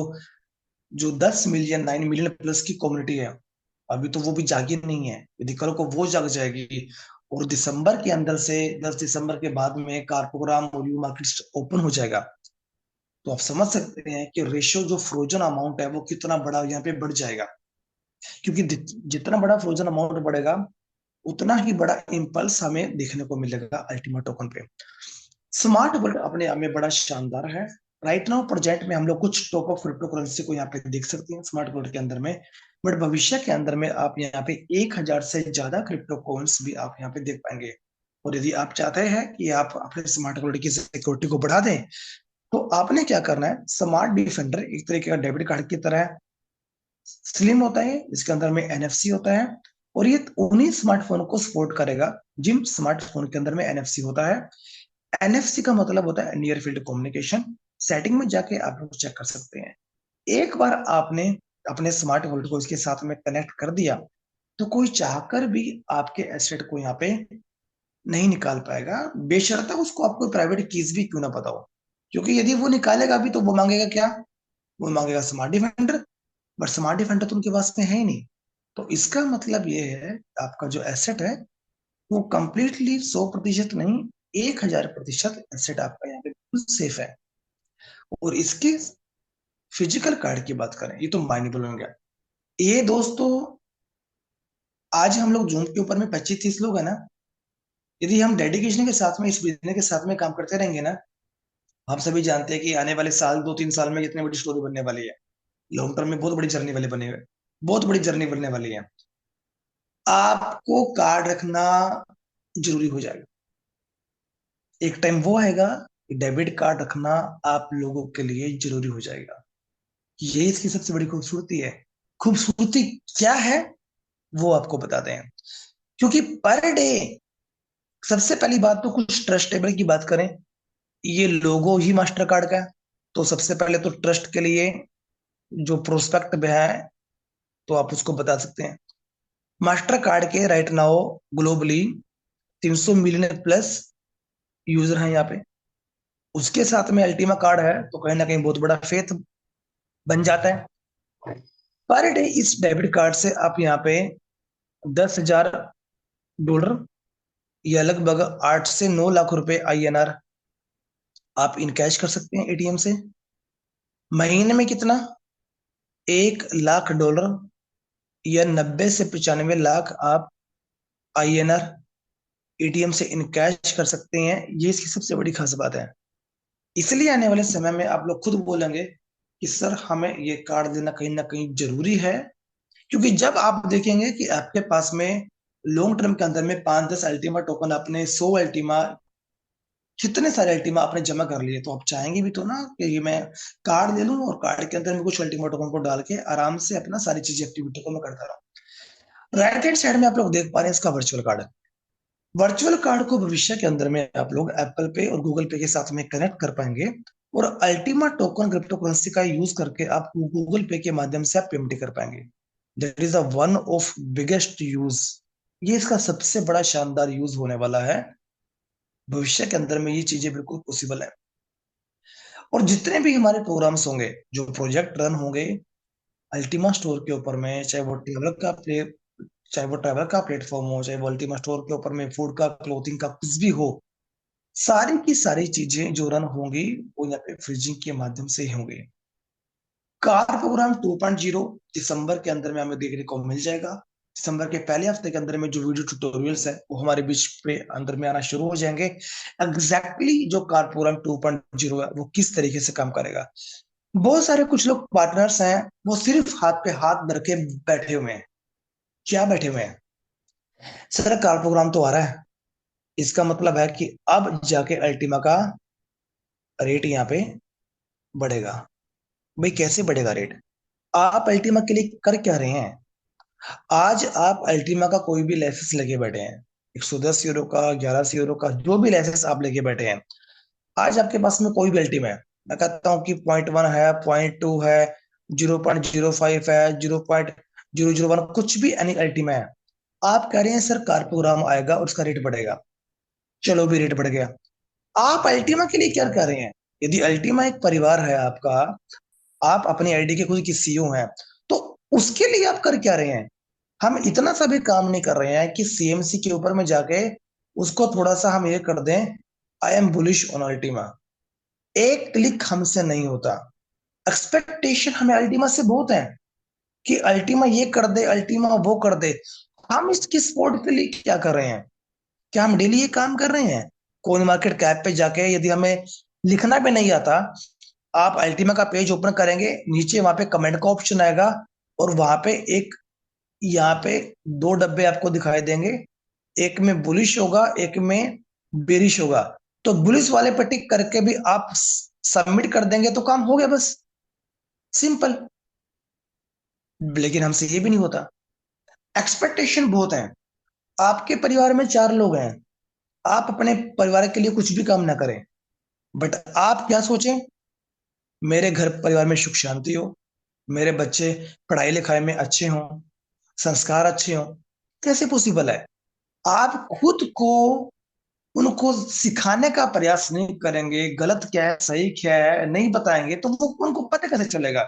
जो 10 मिलियन 9 मिलियन प्लस की कम्युनिटी है, अभी तो वो भी जागी नहीं है। यदि कल को वो जाग जाएगी और दिसंबर के अंदर से 10 दिसंबर के बाद में कारपोग्राम और यू मार्केट ओपन हो जाएगा, तो आप समझ सकते हैं कि रेशियो जो फ्रोजन अमाउंट है वो कितना बड़ा यहाँ पे बढ़ जाएगा। क्योंकि जितना बड़ा फ्रोजन अमाउंट बढ़ेगा, उतना ही बड़ा इम्पल्स हमें देखने को मिलेगा अल्टीमा टोकन पे। स्मार्ट वर्ल्ड अपने आप में बड़ा शानदार है। राइट नाउ प्रोजेक्ट में हम लोग कुछ टॉप ऑफ क्रिप्टो करेंसी को यहाँ पे देख सकते हैं स्मार्ट वर्ल्ड के अंदर में। बट भविष्य के अंदर में आप यहाँ पे 1,000 से ज्यादा क्रिप्टो कॉइन्स भी आप यहाँ पे देख पाएंगे। और यदि आप चाहते हैं कि आप अपने स्मार्ट वर्ल्ड की सिक्योरिटी को बढ़ा दें, तो आपने क्या करना है, स्मार्ट डिफेंडर एक तरीके का डेबिट कार्ड की तरह है। स्लिम होता है, इसके अंदर में एनएफसी होता है, और ये उन्हीं स्मार्टफोन को सपोर्ट करेगा जिन स्मार्टफोन के अंदर में एनएफसी होता है। एनएफसी का मतलब होता है नियर फील्ड कम्युनिकेशन। सेटिंग में जाके आप लोग चेक कर सकते हैं। एक बार आपने अपने स्मार्ट वॉलेट को इसके साथ में कनेक्ट कर दिया, तो कोई चाहकर भी आपके एसेट को यहाँ पे नहीं निकाल पाएगा, बेशर्त उसको आपको प्राइवेट कीज भी क्यों ना पता हो। क्योंकि यदि वो निकालेगा भी तो वो मांगेगा क्या, वो मांगेगा smart defender. But smart defender तो उनके पास में है ही नहीं। तो इसका मतलब ये है, आपका जो एसेट है वो कंप्लीटली 100% नहीं, 1,000% एसेट आपका यहाँ पे बिल्कुल सेफ है। और इसके फिजिकल कार्ड की बात करें, ये तो माइंड ब्लोइंग है। ये दोस्तों, आज हम लोग जूम के ऊपर में 25 30 लोग है ना, यदि हम डेडिकेशन के साथ में इस बिजनेस के साथ में काम करते रहेंगे ना, हम सभी जानते हैं कि आने वाले साल 2-3 साल में कितनी बड़ी स्टोरी बनने वाली है। लॉन्ग टर्म में बहुत बड़ी जर्नी वाले बने हुए, बहुत बड़ी जर्नी बनने वाली है। आपको कार्ड रखना जरूरी हो जाएगा। एक टाइम वो आएगा कि डेबिट कार्ड रखना आप लोगों के लिए जरूरी हो जाएगा। ये इसकी सबसे बड़ी खूबसूरती है। खूबसूरती क्या है वो आपको बताते हैं। क्योंकि पर डे, सबसे पहली बात तो कुछ ट्रस्टेबल की बात करें, ये लोगो ही मास्टर कार्ड का है। तो सबसे पहले तो ट्रस्ट के लिए जो प्रोस्पेक्ट में है, तो आप उसको बता सकते हैं। मास्टर कार्ड के right now globally 300 million plus user हैं यहाँ पे। उसके साथ में अल्टीमा कार्ड है तो कहीं ना कहीं बहुत बड़ा फेथ बन जाता है। पर डे इस डेबिट कार्ड से आप यहाँ पे $10,000 या लगभग 8 से 9 लाख रुपए INR आप इन कैश कर सकते हैं एटीएम से। महीने में कितना? $1 लाख या 90 से 95 लाख आप INR एटीएम से इन कैश कर सकते हैं। ये इसकी सबसे बड़ी खास बात है। इसलिए आने वाले समय में आप लोग खुद बोलेंगे कि सर हमें ये कार्ड लेना कहीं ना कहीं जरूरी है। क्योंकि जब आप देखेंगे कि आपके पास में लॉन्ग टर्म के अंदर में 5-10 अल्टीमा टोकन, आपने 100 अल्टीमा, कितने सारे अल्टीमा आपने जमा कर लिए, तो आप चाहेंगे भी तो ना कि ये मैं कार्ड ले लूं और कार्ड के अंदर में कुछ अल्टीमा टोकन को डाल के आराम से अपना सारी चीजें एक्टिविटी को मैं करता रहूं। राइट हैंड साइड में आप लोग देख पा रहे हैं इसका वर्चुअल कार्ड। वर्चुअल कार्ड को भविष्य के अंदर में आप लोग एप्पल पे और गूगल पे के साथ में कनेक्ट कर पाएंगे। और अल्टीमा टोकन क्रिप्टो करेंसी का यूज करके आप गूगल पे के माध्यम से आप पेमेंट कर पाएंगे। That is a one of biggest use. ये इसका सबसे बड़ा शानदार यूज होने वाला है। भविष्य के अंदर में ये चीजें बिल्कुल पॉसिबल है। और जितने भी हमारे प्रोग्राम्स होंगे, जो प्रोजेक्ट रन होंगे अल्टीमा स्टोर के ऊपर में, चाहे वो ट्रैवल का प्लेटफॉर्म हो, चाहे वो अल्टीमा स्टोर के ऊपर में फूड का, क्लोथिंग का, कुछ भी हो, सारी की सारी चीजें जो रन होंगी वो यहाँ पे फ्रीजिंग के माध्यम से ही होंगी। कार प्रोग्राम 2.0 दिसंबर के अंदर में हमें देखने को मिल जाएगा। दिसंबर के पहले हफ्ते के अंदर में जो वीडियो ट्यूटोरियल्स है वो हमारे बीच पे अंदर में आना शुरू हो जाएंगे। जो कार प्रोग्राम 2.0 है वो किस तरीके से काम करेगा। बहुत सारे कुछ लोग पार्टनर्स हैं, वो सिर्फ हाथ पे हाथ धर के बैठे हुए हैं। क्या बैठे हुए हैं? सर कार प्रोग्राम तो आ रहा है, इसका मतलब है कि अब जाके अल्टीमा का रेट यहाँ पे बढ़ेगा। भाई कैसे बढ़ेगा रेट? आप अल्टीमा के लिए कर क्या रहे हैं? आज आप अल्टीमा का कोई भी लाइसेंस लेके बैठे हैं, €110 का, €1100 का, जो भी लाइसेंस आप लेके बैठे हैं, आज आपके पास में कोई भी अल्टीमा है, मैं कहता हूँ कि 0.1 है, 0.2 है, 0.05 है, 0.001, कुछ भी एनी अल्टीमा है, आप कह रहे हैं सर कार प्रोग्राम आएगा और उसका रेट बढ़ेगा। चलो भी रेट बढ़ गया। आप अल्टीमा के लिए क्या कर रहे हैं? यदि अल्टीमा एक परिवार है आपका, आप अपनी आईडी के खुद की सीईओ हैं, तो उसके लिए आप कर क्या रहे हैं? हम इतना सा भी काम नहीं कर रहे हैं कि सीएमसी के ऊपर में जाके उसको थोड़ा सा हम ये कर दें, I am bullish on Ultima. एक क्लिक हमसे नहीं होता। एक्सपेक्टेशन हमें अल्टीमा से बहुत है कि अल्टीमा ये कर दे, अल्टीमा वो कर दे। हम इसकी सपोर्ट के लिए क्या कर रहे हैं? क्या हम डेली ये काम कर रहे हैं? कोइन मार्केट कैप पे जाके यदि हमें लिखना भी नहीं आता, आप अल्टीमा का पेज ओपन करेंगे, नीचे वहां पे कमेंट का ऑप्शन आएगा और वहां पे एक, यहाँ पे दो डब्बे आपको दिखाई देंगे, एक में बुलिश होगा, एक में बेरिश होगा। तो बुलिश वाले पे टिक करके भी आप सबमिट कर देंगे तो काम हो गया, बस सिंपल। लेकिन हमसे ये भी नहीं होता। एक्सपेक्टेशन बहुत है। आपके परिवार में 4 लोग हैं, आप अपने परिवार के लिए कुछ भी काम ना करें, बट आप क्या सोचें, मेरे घर परिवार में सुख शांति हो, मेरे बच्चे पढ़ाई लिखाई में अच्छे हों, संस्कार अच्छे हों। कैसे पॉसिबल है? आप खुद को उनको सिखाने का प्रयास नहीं करेंगे, गलत क्या है सही क्या है नहीं बताएंगे, तो वो उनको पता कैसे चलेगा?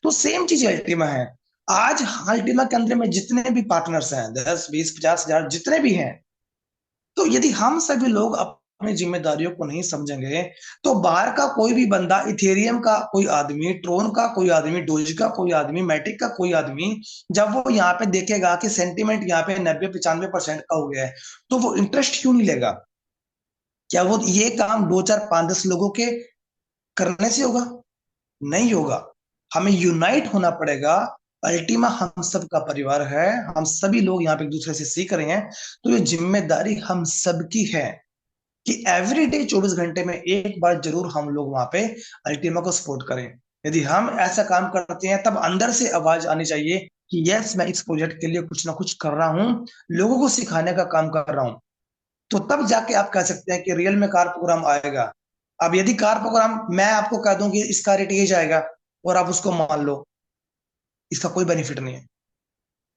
तो सेम चीज अल्टीमा है। आज अल्टीमा के अंदर में जितने भी पार्टनर्स हैं, 10, 20, 50 हजार जितने भी हैं, तो यदि हम सभी लोग अपनी जिम्मेदारियों को नहीं समझेंगे, तो बाहर का कोई भी बंदा, इथेरियम का कोई आदमी, ट्रोन का कोई आदमी, डोज का कोई आदमी, मैटिक का कोई आदमी, जब वो यहाँ पे देखेगा कि सेंटीमेंट यहाँ पे 90-95% का हो गया है, तो वो इंटरेस्ट क्यों नहीं लेगा? क्या वो ये काम 2 4 5 10 लोगों के करने से होगा? नहीं होगा। हमें यूनाइट होना पड़ेगा। अल्टीमा हम सब का परिवार है, हम सभी लोग यहाँ पे एक दूसरे से सीख रहे हैं, तो ये जिम्मेदारी हम सबकी है कि एवरीडे 24 घंटे में एक बार जरूर हम लोग वहां पे अल्टीमा को सपोर्ट करें। यदि हम ऐसा काम करते हैं, तब अंदर से आवाज आनी चाहिए कि यस, मैं इस प्रोजेक्ट के लिए कुछ ना कुछ कर रहा हूँ, लोगों को सिखाने का काम कर रहा हूँ। तो तब जाके आप कह सकते हैं कि रियल में कार प्रोग्राम आएगा। अब यदि कार प्रोग्राम मैं आपको कह दूं कि इसका रेट ये जाएगा और आप उसको मान लो, इसका कोई बेनिफिट नहीं है।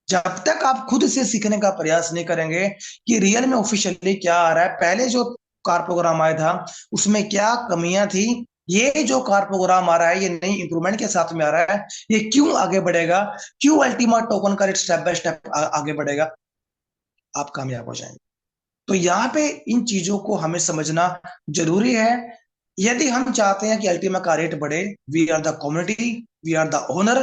जब तक आप खुद से सीखने का प्रयास नहीं करेंगे कि रियल में ऑफिशियली क्या आ रहा है, पहले जो कार प्रोग्राम आया था उसमें क्या कमियां थी, ये जो कार प्रोग्राम आ रहा है ये नई इंप्रूवमेंट के साथ में आ रहा है, ये क्यों आगे बढ़ेगा, क्यों अल्टीमा टोकन का रेट स्टेप बाय स्टेप आगे बढ़ेगा, आप कामयाब हो जाएंगे। तो यहाँ पे इन चीजों को हमें समझना जरूरी है। यदि हम चाहते हैं कि अल्टीमा का रेट बढ़े, we are the community, we are the owner.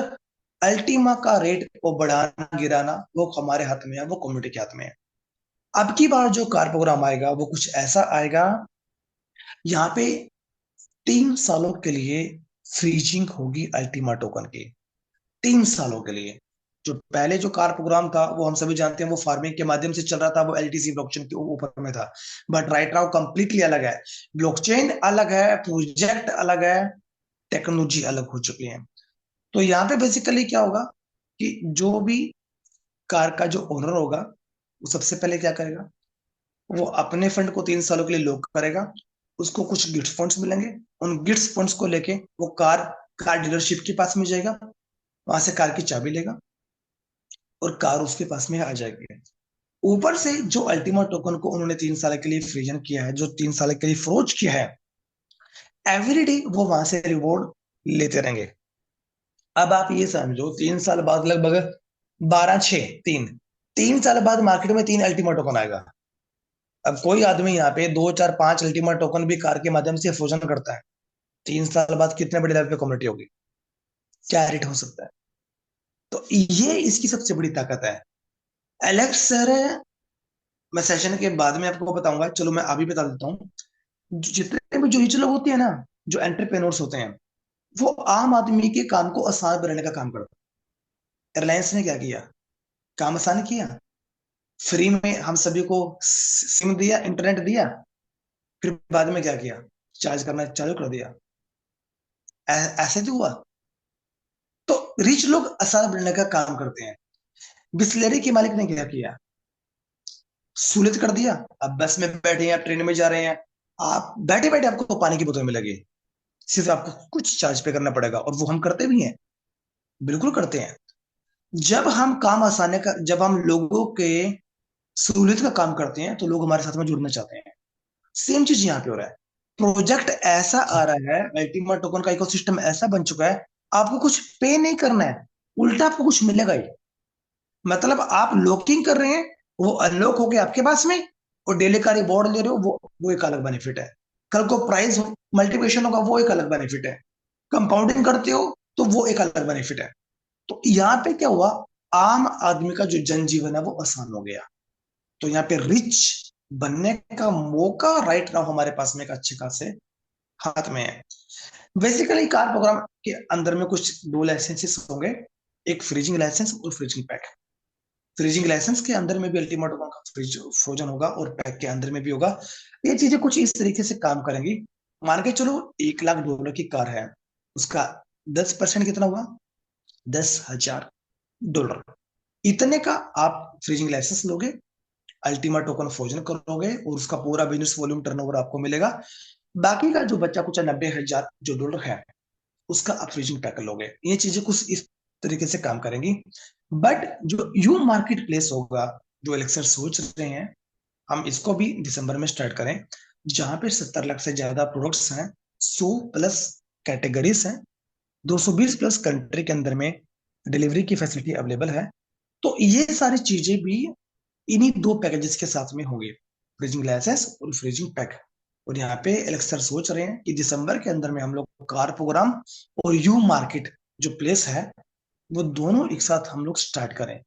Ultima का रेट को बढ़ाना गिराना वो हमारे हाथ में है, वो कम्युनिटी के हाथ में है। अब की बार जो कार प्रोग्राम आएगा वो कुछ ऐसा आएगा, यहाँ पे 3 सालों के लिए फ्रीजिंग होगी अल्टीमा टोकन की। 3 सालों के लिए। जो पहले जो कार प्रोग्राम था वो हम सभी जानते हैं, वो फार्मिंग के माध्यम से चल रहा था, वो एलटीसी ब्लॉकचेन के ऊपर में था। बट राइट नाउ कंप्लीटली अलग है। ब्लॉकचेन अलग है, प्रोजेक्ट अलग है, टेक्नोलॉजी अलग हो चुकी है। तो यहाँ पे बेसिकली क्या होगा कि जो भी कार का जो ओनर होगा, वो सबसे पहले क्या करेगा, वो अपने फंड को 3 सालों के लिए लॉक करेगा। उसको कुछ गिफ्ट फंड्स मिलेंगे। उन गिफ्ट फंड्स को लेके वो कार कार डीलरशिप के पास में जाएगा, वहां से कार की चाबी लेगा और कार उसके पास में आ जाएगी। ऊपर से जो अल्टीमा टोकन को उन्होंने 3 साल के लिए फ्रीजन किया है, जो 3 साल के लिए फ्रोज किया है, एवरीडे वो वहां से रिवॉर्ड लेते रहेंगे। अब आप ये समझो 3 साल बाद लगभग 12 6 3 3 साल बाद मार्केट में 3 अल्टीमा टोकन आएगा। अब कोई आदमी यहाँ पे 2 4 5 अल्टीमा टोकन भी कार के माध्यम से फ्रोजन करता है, 3 साल बाद कितने बड़े लेवल पे कम्युनिटी होगी, क्या रेट हो सकता है? तो ये इसकी सबसे बड़ी ताकत है। एलेक्स सर, मैं सेशन के बाद में आपको बताऊंगा, चलो मैं अभी बता देता हूँ। जितने भी जो रिच लोग होते हैं ना, जो एंटरप्रेन्योर्स होते हैं, वो आम आदमी के काम को आसान बनाने का काम करते हैं। रिलायंस ने क्या किया, काम आसान किया। फ्री में हम सभी को सिम दिया, इंटरनेट दिया, फिर बाद में क्या किया, चार्ज करना चालू कर दिया। ऐसे तो हुआ। तो रिच लोग आसान बनाने का काम करते हैं। बिस्लेरी के मालिक ने क्या किया, सहूलियत कर दिया। अब बस में बैठे हैं, ट्रेन में जा रहे हैं, आप बैठे बैठे आपको पानी की बोतल मिलेगी, सिर्फ आपको कुछ चार्ज पे करना पड़ेगा, और वो हम करते भी हैं, बिल्कुल करते हैं। जब हम काम आसानी का, जब हम लोगों के सहूलियत का काम करते हैं, तो लोग हमारे साथ में जुड़ना चाहते हैं। सेम चीज यहाँ पे हो रहा है। प्रोजेक्ट ऐसा आ रहा है, अल्टीमा टोकन का इकोसिस्टम ऐसा बन चुका है, आपको कुछ पे नहीं करना है, उल्टा आपको कुछ मिलेगा ही। मतलब आप लॉकिंग कर रहे हैं, वो अनलॉक हो गया आपके पास में, और डेली का रिवॉर्ड ले रहे हो, वो एक अलग बेनिफिट है। कल को प्राइस मल्टीप्लिकेशन होगा, वो एक अलग बेनिफिट है। कंपाउंडिंग करते हो तो वो एक अलग बेनिफिट है। तो यहाँ पे क्या हुआ, आम आदमी का जो जनजीवन है वो आसान हो गया। तो यहाँ पे रिच बनने का मौका राइट नाउ हमारे पास में एक अच्छे खासे हाथ में है। बेसिकली कार प्रोग्राम के अंदर में कुछ दो लाइसेंसेस होंगे, एक फ्रीजिंग लाइसेंस और फ्रीजिंग पैक। फ्रीजिंग लाइसेंस के अंदर में भी अल्टीमेट का फ्रिज फ्रोजन होगा, और पैक के अंदर में भी होगा। ये चीजें कुछ इस तरीके से काम करेंगी। मान के चलो $1 लाख की कार है, उसका 10% कितना हुआ, $10,000। इतने का आप फ्रीजिंग लाइसेंस लोगे, अल्टीमा टोकन फ्रोजन करोगे, और उसका पूरा बिजनेस वॉल्यूम टर्नओवर आपको मिलेगा। बाकी का जो बच्चा कुछ $90,000 जो डॉलर है, उसका आप फ्रीजिंग पैक लोगे। ये चीजें कुछ इस तरीके से काम करेंगी। बट जो यू मार्केट प्लेस होगा, जो एलेक्सर सोच रहे हैं, हम इसको भी दिसंबर में स्टार्ट करें, जहां पे 70 लाख से ज्यादा प्रोडक्ट्स हैं, 100+ कैटेगरीज हैं, 220 प्लस कंट्री के अंदर में डिलीवरी की फैसिलिटी अवेलेबल है। तो ये सारी चीजें भी इन्हीं दो पैकेजेस के साथ में होंगे, फ्रीजिंग लाइसेंस और फ्रीजिंग पैक। और यहाँ पे एलेक्स सर सोच रहे हैं कि दिसंबर के अंदर में हम लोग कार प्रोग्राम और यू मार्केट जो प्लेस है वो दोनों एक साथ हम लोग स्टार्ट करें।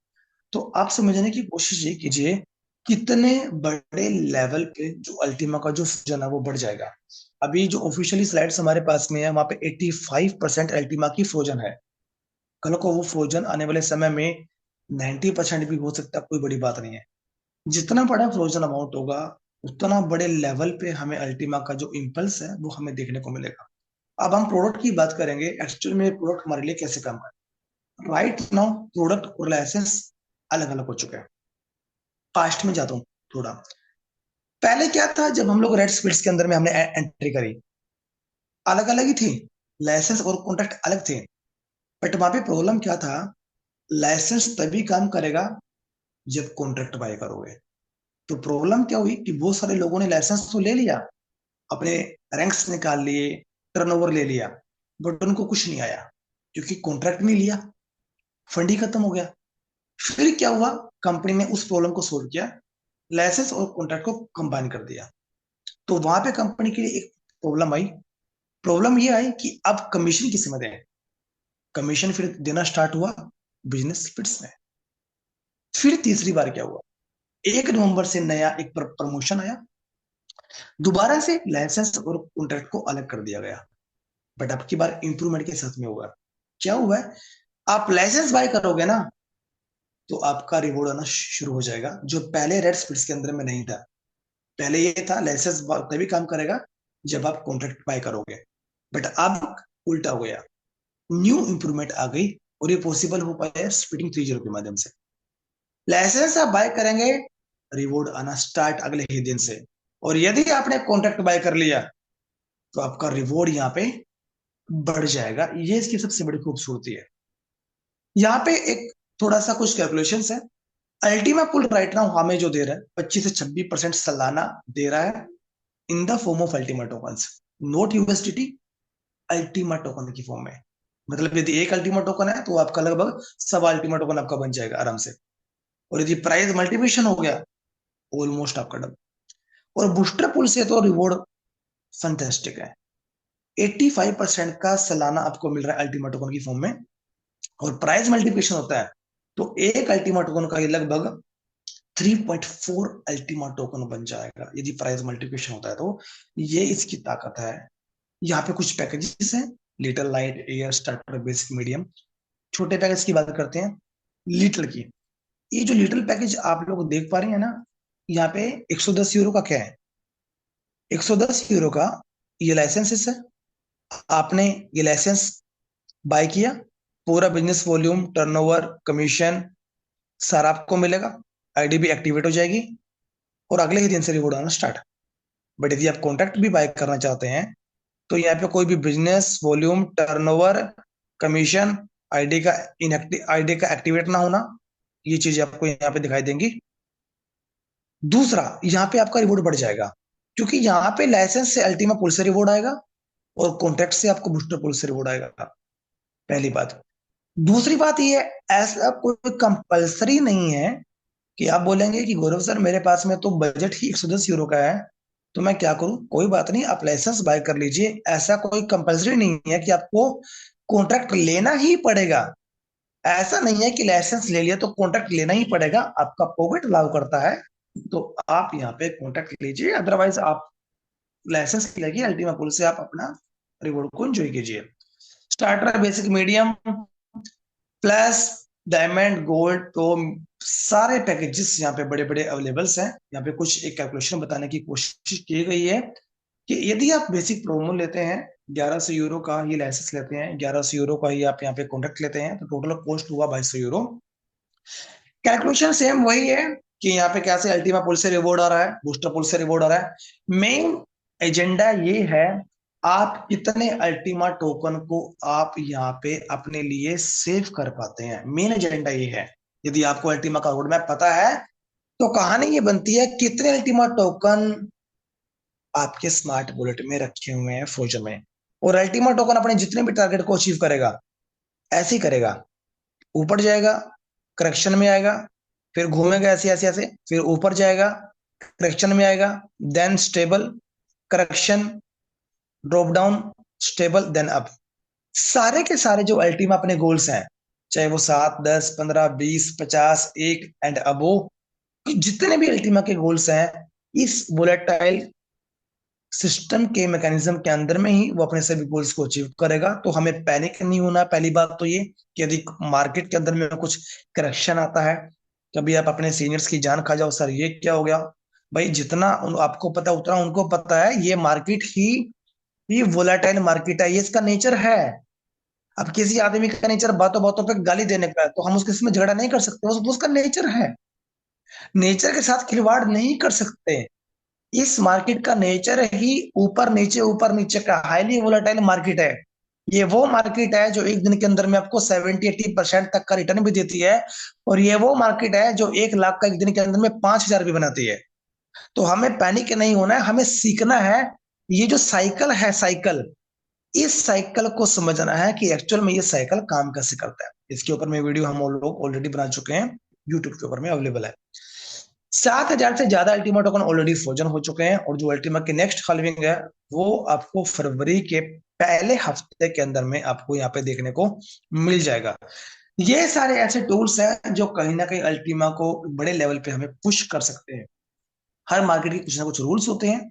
तो आप समझने की कोशिश ये कीजिए कितने बड़े लेवल पे जो अल्टीमा का जो फ्यूजन है वो बढ़ जाएगा। अभी जो ऑफिशियली स्लाइड्स हमारे पास में है वहां पे 85% अल्टीमा की फ्रोजन है। कल को वो फ्रोजन आने वाले समय में 90% भी हो सकता है, कोई बड़ी बात नहीं है। जितना बड़ा फ्रोजन अमाउंट होगा उतना बड़े लेवल पे हमें अल्टीमा का जो इम्पल्स है वो हमें देखने को मिलेगा। अब हम प्रोडक्ट की बात करेंगे, एक्चुअल में प्रोडक्ट हमारे लिए कैसे काम करे। राइट नाउ प्रोडक्ट और लाइसेंस अलग अलग हो चुके हैं। पास्ट में जाता हूँ थोड़ा। पहले क्या था, जब हम लोग रेड स्पीड्स के अंदर में हमने एंट्री करी, अलग अलग ही थी, लाइसेंस और कॉन्ट्रैक्ट अलग थे। बट वहां पे प्रॉब्लम क्या था, लाइसेंस तभी काम करेगा जब कॉन्ट्रैक्ट बाय करोगे। तो प्रॉब्लम क्या हुई कि बहुत सारे लोगों ने लाइसेंस तो ले लिया, अपने रैंक्स निकाल लिए, टर्नओवर ले लिया, बट उनको कुछ नहीं आया क्योंकि कॉन्ट्रैक्ट नहीं लिया, फंड ही खत्म हो गया। फिर क्या हुआ, कंपनी ने उस प्रॉब्लम को सोल्व किया, लाइसेंस और कॉन्ट्रैक्ट को कंबाइन कर दिया। तो वहां पे कंपनी के लिए एक प्रॉब्लम आई। प्रॉब्लम ये आई कि अब कमीशन किस में दें। कमीशन फिर देना स्टार्ट हुआ बिजनेस स्पिट्स में। फिर तीसरी बार क्या हुआ, 1 नवंबर से नया एक प्रमोशन आया, दोबारा से लाइसेंस और कॉन्ट्रैक्ट को अलग कर दिया गया। बट अब की बार इंप्रूवमेंट के साथ में होगा। क्या हुआ है, आप लाइसेंस बाय करोगे ना तो आपका रिवॉर्ड आना शुरू हो जाएगा, जो पहले रेड स्पिट्स के अंदर में नहीं था। पहले ये था लाइसेंस तभी काम करेगा जब आप कॉन्ट्रैक्ट बाय करोगे, बट अब उल्टा हो गया, न्यू इंप्रूवमेंट आ गई। और ये पॉसिबल हो पाया स्प्लिटिंग 3 के माध्यम से। लाइसेंस आप बाय करेंगे, रिवॉर्ड आना स्टार्ट अगले ही दिन से। और यदि आपने कॉन्ट्रैक्ट बाय कर लिया तो आपका रिवॉर्ड यहाँ पे बढ़ जाएगा। ये इसकी सबसे बड़ी खूबसूरती है। यहाँ पे एक थोड़ा सा कुछ कैलकुलेशंस है। अल्टीमा पुल राइट नाउ हमें जो दे रहा है 25 से 26% सालाना दे रहा है in the form of Ultima tokens, note USDT, Ultima token की फॉर्म में। मतलब यदि एक अल्टीमा टोकन है तो आपका लगभग सब अल्टीमा टोकन आपका बन जाएगा आराम से। और यदि प्राइस मल्टीप्लिकेशन हो गया, ऑलमोस्ट आपका डबल। और बूस्टर पुल से तो रिवॉर्ड फंटेस्टिक है। 85% का सालाना आपको मिल रहा है अल्टीमा टोकन की फॉर्म में। और प्राइस मल्टीप्लिकेशन होता है तो एक अल्टीमा टोकन का ये लगभग 3.4 अल्टीमा टोकन बन जाएगा यदि प्राइस मल्टीप्लिकेशन होता है तो। ये इसकी ताकत है। यहाँ पे कुछ पैकेजेस हैं, little, light, air, starter, basic, medium. छोटे पैकेज की बात करते हैं, लिटिल की। ये जो लिटिल पैकेज आप लोग देख पा रहे हैं ना, यहाँ पे 110 यूरो का क्या है, 110 यूरो का ये लाइसेंस है। आपने ये लाइसेंस बाय किया, पूरा बिजनेस वॉल्यूम, टर्नओवर, कमीशन सारा आपको मिलेगा, आईडी भी एक्टिवेट हो जाएगी और अगले ही दिन से रिवॉर्ड आना स्टार्ट। बट यदि आप कॉन्ट्रैक्ट भी बाय करना चाहते हैं तो यहाँ पे कोई भी business volume, turnover, commission, ID का इनएक्टिव, आईडी का एक्टिवेट ना होना, ये चीजें आपको यहाँ पे दिखाई देंगी। दूसरा, यहाँ पे आपका रिवॉर्ड बढ़ जाएगा क्योंकि यहाँ पे लाइसेंस से अल्टीमा पुल से रिवॉर्ड आएगा और कॉन्ट्रैक्ट से आपको बूस्टर पुल से रिवॉर्ड आएगा। पहली बात। दूसरी बात ये है, ऐसा कोई कंपलसरी नहीं है कि आप बोलेंगे कि गौरव सर मेरे पास में तो बजट ही 110 यूरो का है तो मैं क्या करूं। कोई बात नहीं, आप लाइसेंस बाय कर लीजिए। ऐसा कोई कंपलसरी नहीं है कि आपको कॉन्ट्रैक्ट लेना ही पड़ेगा। ऐसा नहीं है कि लाइसेंस ले लिया तो कॉन्ट्रैक्ट लेना ही पड़ेगा, आपका पॉकेट अलाउ करता है तो आप यहाँ पे कॉन्ट्रैक्ट लीजिए, अदरवाइज आप लाइसेंस लेके अल्टीमा पुल से आप अपना रिवॉर्ड को एंजॉय कीजिए। Starter, basic, medium, plus, diamond, gold, तो सारे पैकेजेस यहाँ पे बड़े बड़े अवेलेबल्स हैं। यहाँ पे कुछ एक कैलकुलेशन बताने की कोशिश की गई है कि यदि आप बेसिक प्रोमो लेते हैं, 1100 यूरो का ये लाइसेंस लेते हैं, 1100 यूरो का ही आप यहाँ पे कॉन्ट्रैक्ट लेते हैं तो टोटल कॉस्ट हुआ 2200 यूरो। कैलकुलेशन सेम वही है कि यहाँ पे कैसे अल्टीमा पुल से रिवॉर्ड आ रहा है, बूस्टर पुल से रिवॉर्ड आ रहा है। मेन एजेंडा ये है आप कितने अल्टीमा टोकन को आप यहाँ पे अपने लिए सेव कर पाते हैं। मेन एजेंडा ये है। यदि आपको अल्टीमा का रोड मैप पता है तो कहानी ये बनती है कितने अल्टीमा टोकन आपके स्मार्ट बुलेट में रखे हुए हैं फ्रोजन में। और अल्टीमा टोकन अपने जितने भी टारगेट को अचीव करेगा ऐसे ही करेगा, ऊपर जाएगा, करेक्शन में आएगा, फिर घूमेगा ऐसे ऐसे ऐसे, फिर ऊपर जाएगा, करेक्शन में आएगा, then stable, correction, drop down, stable, then up. सारे के सारे जो अल्टीमा अपने गोल्स हैं, चाहे वो 7, 10, 15, 20, 50, 1 एंड अबो, जितने भी अल्टीमा के गोल्स हैं, इस वोलेटाइल सिस्टम के मैकेनिज्म के अंदर में ही वो अपने सभी गोल्स को अचीव करेगा। तो हमें पैनिक नहीं होना। पहली बात तो ये कि यदि मार्केट के अंदर में कुछ करेक्शन आता है, कभी आप अपने सीनियर्स की जान खा जाओ, सर ये क्या हो गया, भाई जितना आपको पता है उतना उनको पता है। ये मार्केट ही वोलाटाइल मार्केट है, ये इसका नेचर है। अब किसी आदमी का नेचर बातों बातों पे गाली देने का है, तो हम उसके इसमें झगड़ा नहीं कर सकते, उसका नेचर है। नेचर के साथ खिलवाड़ नहीं कर सकते। इस मार्केट का नेचर ही ऊपर नीचे का हाईली वोलेटाइल मार्केट है। ये वो मार्केट है जो एक दिन के अंदर में आपको 70-80% तक का रिटर्न भी देती है। और ये वो मार्केट है जो 1 लाख का एक दिन के अंदर में 5,000 भी बनाती है। तो हमें पैनिक नहीं होना है, हमें सीखना है। ये जो साइकिल है, साइकिल, इस साइकिल को समझना है कि एक्चुअल में ये साइकिल काम कैसे करता है। इसके ऊपर में वीडियो हम लोग ऑलरेडी बना चुके हैं, यूट्यूब के ऊपर में अवेलेबल है। 7,000 से ज्यादा अल्टीमा टोकन ऑलरेडी फ्रोजन हो चुके हैं, और जो अल्टीमा की नेक्स्ट हाल्विंग है वो आपको फरवरी के पहले हफ्ते के अंदर में आपको यहाँ पे देखने को मिल जाएगा। ये सारे ऐसे टूल्स हैं जो कहीं ना कहीं अल्टीमा को बड़े लेवल पे हमें पुश कर सकते हैं। हर मार्केट के कुछ ना कुछ रूल्स होते हैं,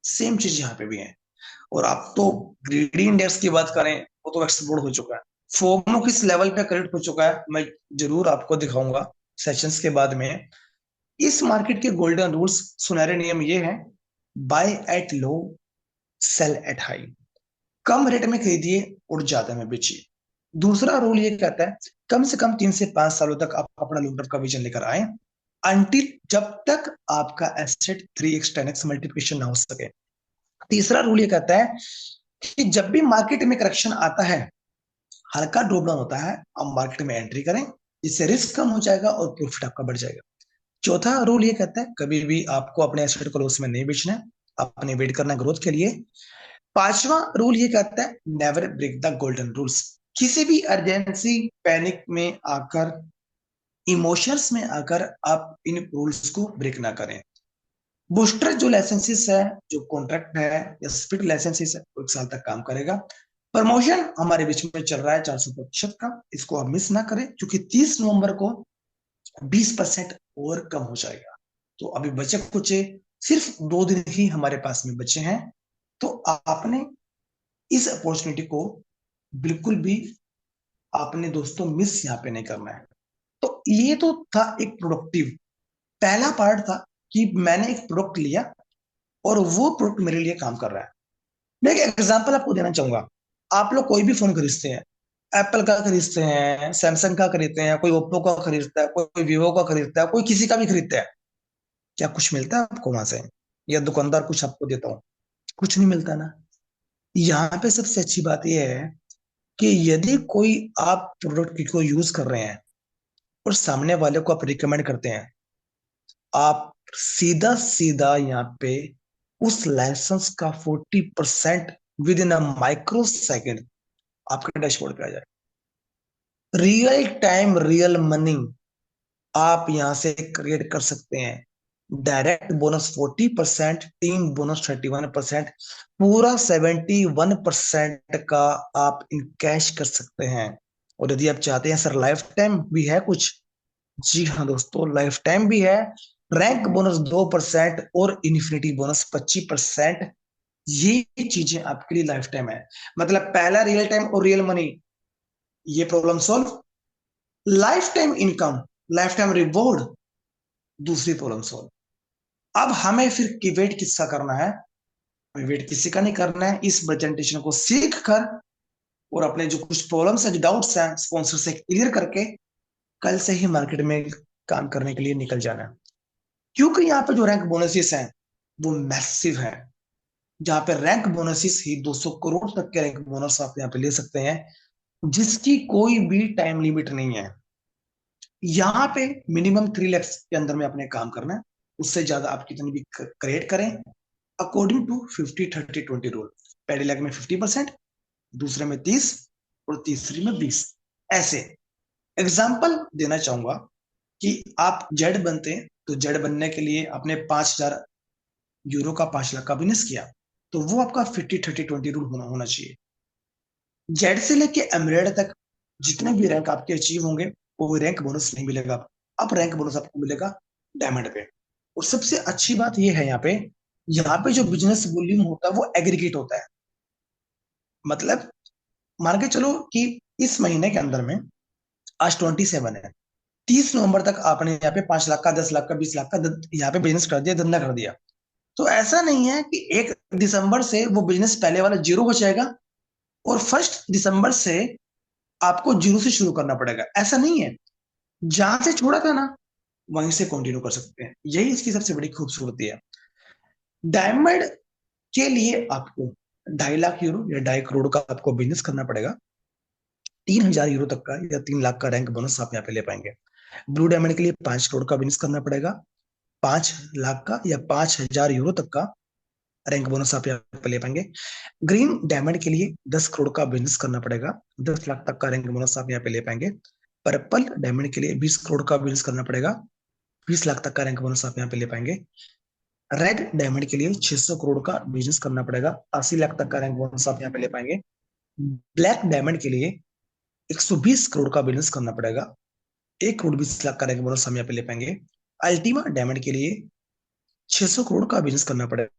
सेम चीज यहाँ पे भी है। और आप तो ग्रीडी इंडेक्स की बात करें, वो तो एक्सप्लोर हो चुका है। फोमो किस लेवल पे करेक्ट हो चुका है, मैं जरूर आपको दिखाऊंगा सेशंस के बाद में। इस मार्केट के गोल्डन रूल्स, सुनहरे नियम ये है: buy at low, sell at high. कम रेट में खरीदिए और ज्यादा में बेचिए। दूसरा रूल ये कहता है कम से कम 3 से 5 सालों तक आप अपना लॉन्ग टर्म का विजन लेकर आए, अंटिल जब तक आपका एसेट 3x 10x मल्टीप्लिकेशन ना हो सके। तीसरा रूल ये कहता है कि जब भी मार्केट में करेक्शन आता है, हल्का ड्रॉप डाउन होता है, आप मार्केट में एंट्री करें, इससे रिस्क कम हो जाएगा और प्रॉफिट आपका बढ़ जाएगा। चौथा रूल ये कहता है कभी भी आपको अपने एसेट को लॉस में नहीं बेचना है, आपने वेट करना ग्रोथ के लिए। पांचवा रूल ये कहता है never break the golden rules. किसी भी अर्जेंसी, पैनिक में आकर, इमोशंस में आकर आप इन रूल्स को ब्रेक ना करें। बूस्टर जो लाइसेंसेस है, जो कॉन्ट्रैक्ट है या स्पीड लाइसेंसेस है, वो 1 साल तक काम करेगा। प्रमोशन हमारे बीच में चल रहा है 400% का, इसको आप मिस ना करें, क्योंकि 30 नवंबर को 20% और कम हो जाएगा। तो अभी बचे कुछ सिर्फ 2 दिन ही हमारे पास में बचे हैं। तो आपने इस अपॉर्चुनिटी को बिल्कुल भी, आपने दोस्तों मिस यहाँ पे नहीं करना है। तो ये तो था एक प्रोडक्टिव पहला पार्ट था कि मैंने एक प्रोडक्ट लिया और वो प्रोडक्ट मेरे लिए काम कर रहा है। मैं एक एग्जांपल आपको देना चाहूंगा। आप लोग कोई भी फोन खरीदते हैं, एप्पल का खरीदते हैं, सैमसंग का खरीदते हैं, कोई ओप्पो का खरीदता है, कोई वीवो का खरीदता है, कोई किसी का भी खरीदता है। क्या कुछ मिलता है आपको वहां से, या दुकानदार कुछ आपको देता हूँ? कुछ नहीं मिलता ना। यहाँ पे सबसे अच्छी बात यह है कि यदि कोई आप प्रोडक्ट को यूज कर रहे हैं और सामने वाले को आप रिकमेंड करते हैं, आप सीधा सीधा यहाँ पे उस लाइसेंस का 40% with in a micro second आपके डैशबोर्ड पे आ जाए। रियल टाइम, रियल मनी आप यहां से क्रिएट कर सकते हैं। डायरेक्ट बोनस 40%, टीम बोनस 31%, पूरा 71% का आप इन कैश कर सकते हैं। और यदि आप चाहते हैं सर लाइफ टाइम भी है कुछ, जी हाँ दोस्तों, लाइफ टाइम भी है। रैंक बोनस 2% और इन्फिनिटी बोनस 25%। ये चीजें आपके लिए लाइफ टाइम है। मतलब पहला रियल टाइम और रियल मनी, ये problem solve. Life time income, life time reward, दूसरी प्रॉब्लम सॉल्व। अब हमें फिर की वेट किसका करना है? हमें वेट किसी का नहीं करना है। इस प्रेजेंटेशन को सीख कर और अपने जो कुछ प्रॉब्लम्स है, जो डाउट्स हैं, स्पॉन्सर से क्लियर करके कल से ही मार्केट में काम करने के लिए निकल जाना है। क्योंकि यहाँ पे जो रैंक बोनसेस हैं वो मैसिव है। जहां पे रैंक बोनसेस ही 200 करोड़ तक के रैंक बोनस आप यहाँ पे ले सकते हैं, जिसकी कोई भी टाइम लिमिट नहीं है। यहाँ पे मिनिमम 3 लाख के अंदर में अपने काम करना है। उससे ज्यादा आप कितनी भी क्रिएट करें, अकॉर्डिंग टू 50-30-20 रूल। पहले लेग में 50%, दूसरे में 30 और तीसरी में 20। ऐसे एग्जाम्पल देना चाहूंगा कि आप जेड बनते हैं, तो जेड बनने के लिए आपने 5,000 यूरो का 5 लाख का बिजनेस किया, तो वो आपका 50-30-20 रूल होना होना चाहिए। जेड से लेके एमरेड तक जितने भी रैंक आपके अचीव होंगे, वो रैंक बोनस नहीं मिलेगा आपको। अब रैंक बोनस आपको मिलेगा डायमंड पे। और सबसे अच्छी बात ये है यहाँ पे जो बिजनेस वॉल्यूम होता है वो एग्रीगेट होता है। मतलब मान के चलो कि इस महीने के अंदर में, आज 27 है, 30 नवंबर तक आपने यहाँ पे 5 लाख का, 10 लाख का, 20 लाख का यहाँ पे बिजनेस कर दिया, धंधा कर दिया। तो ऐसा नहीं है कि 1 दिसंबर से वो बिजनेस पहले वाला जीरो हो जाएगा और 1 दिसंबर से आपको जीरो से शुरू करना पड़ेगा, ऐसा नहीं है। जहां से छोड़ा था ना, वहीं से कंटिन्यू कर सकते हैं। यही इसकी सबसे बड़ी खूबसूरती है। डायमंड के लिए आपको 2.5 लाख यूरो या 2.5 करोड़ का आपको बिजनेस करना पड़ेगा। 3,000 यूरो तक का या 3 लाख का रैंक बोनस आप यहाँ पे ले पाएंगे। ब्लू डायमंड के लिए 5 करोड़ का बिजनेस करना पड़ेगा। 5 लाख का या 5,000 यूरो तक का रैंक बोनस आप यहाँ पे ले पाएंगे। ग्रीन डायमंड के लिए 10 करोड़ का बिजनेस करना पड़ेगा। 10 लाख तक का रैंक बोनस आप यहाँ पे ले पाएंगे। पर्पल डायमंड के लिए 20 करोड़ का बिजनेस करना पड़ेगा। 20 लाख तक का रैंक बोनस आप यहाँ पे ले पाएंगे। रेड डायमंड के लिए 600 करोड़ का बिजनेस करना पड़ेगा। 80 लाख तक का रैंक बोनस आप यहाँ पे ले पाएंगे। ब्लैक डायमंड के लिए 120 करोड़ का बिजनेस करना पड़ेगा। 1 करोड़ 20 लाख का रैंक बोनस हम यहाँ पे ले पाएंगे। अल्टीमा डायमंड के लिए 600 करोड़ का बिजनेस करना पड़ेगा।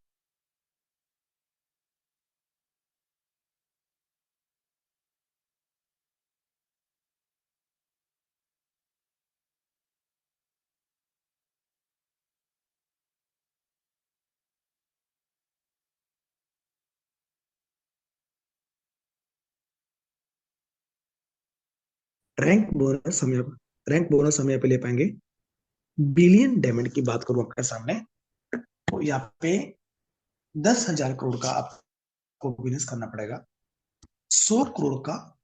रैंक बोनस हम यहाँ पे ले पाएंगे। बिलियन डायमंड की बात करूं आपके सामने, तो यहाँ पे 10,000 करोड़ का आपको बिजनेस करना पड़ेगा। 100 करोड़ का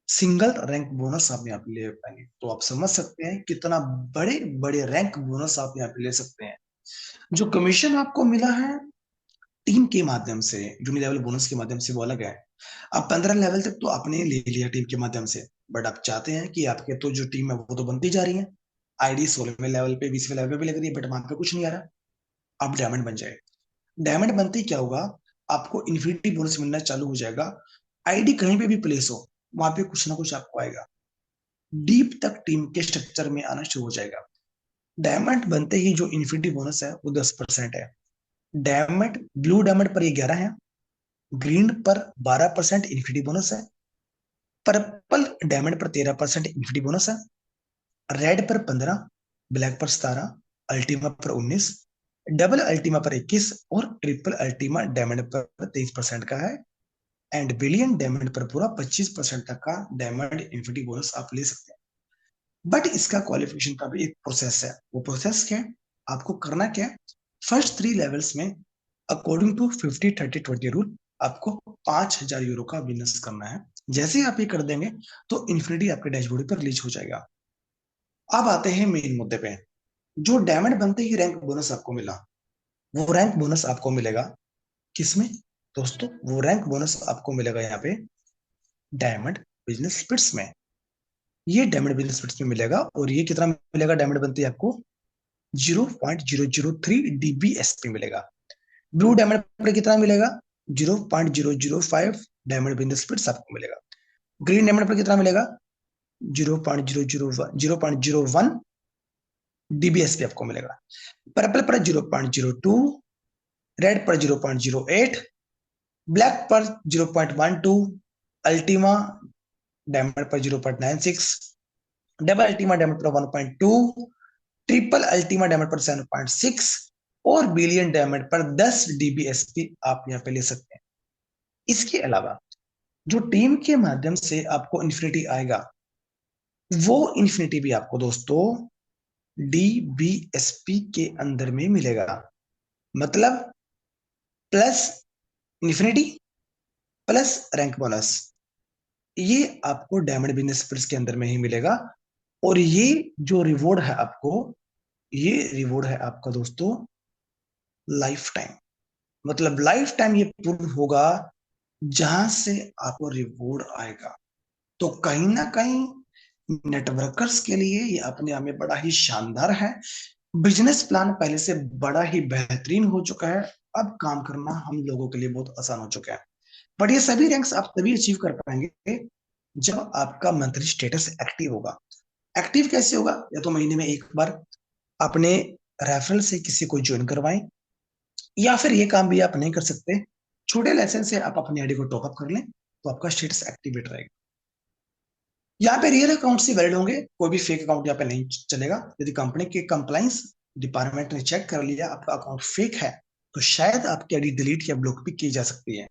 सिंगल रैंक बोनस आप यहाँ पे ले पाएंगे। तो आप समझ सकते हैं कितना बड़े बड़े रैंक बोनस आप यहाँ पे ले सकते हैं। जो कमीशन आपको मिला है टीम के माध्यम से, जूनियर लेवल बोनस के माध्यम से, वो अलग है। अब 15 लेवल तक तो आपने ले लिया टीम के माध्यम से, बट आप चाहते हैं कि आपके तो जो टीम है वो तो बनती जा रही है। आईडी 16वें लेवल पे, 20वें लेवल पे भी लग रही है, बट वहां पे कुछ नहीं आ रहा। आप डायमंड बन जाए। डायमंड बनते ही क्या होगा, आपको इन्फिनिटी बोनस मिलना चालू हो जाएगा। आईडी कहीं पे भी प्लेस हो, वहां पे कुछ ना कुछ आपको आएगा। डीप तक टीम के स्ट्रक्चर में आना शुरू हो जाएगा। डायमंड बनते ही जो इन्फिनिटी बोनस है वो 10% है। डायमंड, ब्लू डायमंड पर ये 11 है। ग्रीन पर 12% इन्फिनिटी बोनस है। पर्पल डायमंड पर 13% इन्फिनिटी बोनस है। रेड पर 15, ब्लैक पर 17, अल्टीमा पर 19, डबल अल्टीमा पर 21 और ट्रिपल अल्टीमा डायमंड पर 23% का है। एंड बिलियन डायमंड पर पूरा 25% तक का डायमंड इन्फिनिटी बोनस आप ले सकते हैं। बट इसका क्वालिफिकेशन का भी एक प्रोसेस है। वो प्रोसेस क्या है, आपको करना क्या है, फर्स्ट 3 लेवल्स में अकॉर्डिंग टू 50-30-20 रूल आपको 5,000 यूरो का बिजनेस करना है। जैसे ही आप ये कर देंगे तो इन्फिनिटी आपके डैशबोर्ड पर रिलीज हो जाएगा। अब आते हैं मेन मुद्दे पे। जो डायमंड बनते ही रैंक बोनस आपको मिला, वो रैंक बोनस आपको मिलेगा किसमें दोस्तों? वो रैंक बोनस आपको मिलेगा यहाँ पे डायमंड बिजनेस स्पिट्स में। ये डायमंड बिजनेस स्पिट्स में मिलेगा। और ये कितना मिलेगा डायमंड बनते ही आपको? 0.003 DBSP मिलेगा। ब्लू डायमंड पर कितना मिलेगा? 0.005 डायमंड बिजनेस स्पिट्स आपको मिलेगा। ग्रीन डायमंड पर कितना मिलेगा? 0.001 DBSP आपको मिलेगा। पर्पल पर 0.02, रेड पर 0.08, ब्लैक पर 0.12, अल्टीमा डायमंड पर 0.96, डबल अल्टीमा डायमंड पर 1.2, ट्रिपल अल्टीमा डायमंड पर 7.6 और बिलियन डायमंड पर 10 DBSP आप यहाँ पे ले सकते हैं। इसके अलावा जो टीम के माध्यम से आपको इन्फिनिटी आएगा, वो इन्फिनिटी भी आपको दोस्तों DBSP के अंदर में मिलेगा। मतलब plus infinity plus rank bonus, ये आपको डायमंड बिजनेस स्पिरिट्स के अंदर में ही मिलेगा। और ये जो रिवॉर्ड है आपको, ये रिवॉर्ड है आपका दोस्तों लाइफ टाइम। मतलब लाइफ टाइम ये प्रूव होगा जहां से आपको रिवॉर्ड आएगा। तो कहीं ना कहीं नेटवर्कर्स के लिए ये अपने आप में बड़ा ही शानदार है। बिजनेस प्लान पहले से बड़ा ही बेहतरीन हो चुका है। अब काम करना हम लोगों के लिए बहुत आसान हो चुका है। बट ये सभी रैंक्स आप तभी अचीव कर पाएंगे जब आपका मंथली स्टेटस एक्टिव होगा। एक्टिव कैसे होगा? या तो महीने में एक बार अपने रेफरल से किसी को ज्वाइन करवाएं, या फिर ये काम भी आप नहीं कर सकते, छोटे लेसन से आप अपनी आईडी को टॉपअप कर लें, तो आपका स्टेटस एक्टिवेट रहेगा। यहाँ पे रियल अकाउंट से वैलिड होंगे, कोई भी फेक अकाउंट यहाँ पे नहीं चलेगा। यदि कंपनी के कंप्लाइंस डिपार्टमेंट ने चेक कर लिया आपका अकाउंट फेक है, तो शायद आपकी आईडी डिलीट या ब्लॉक भी की जा सकती है।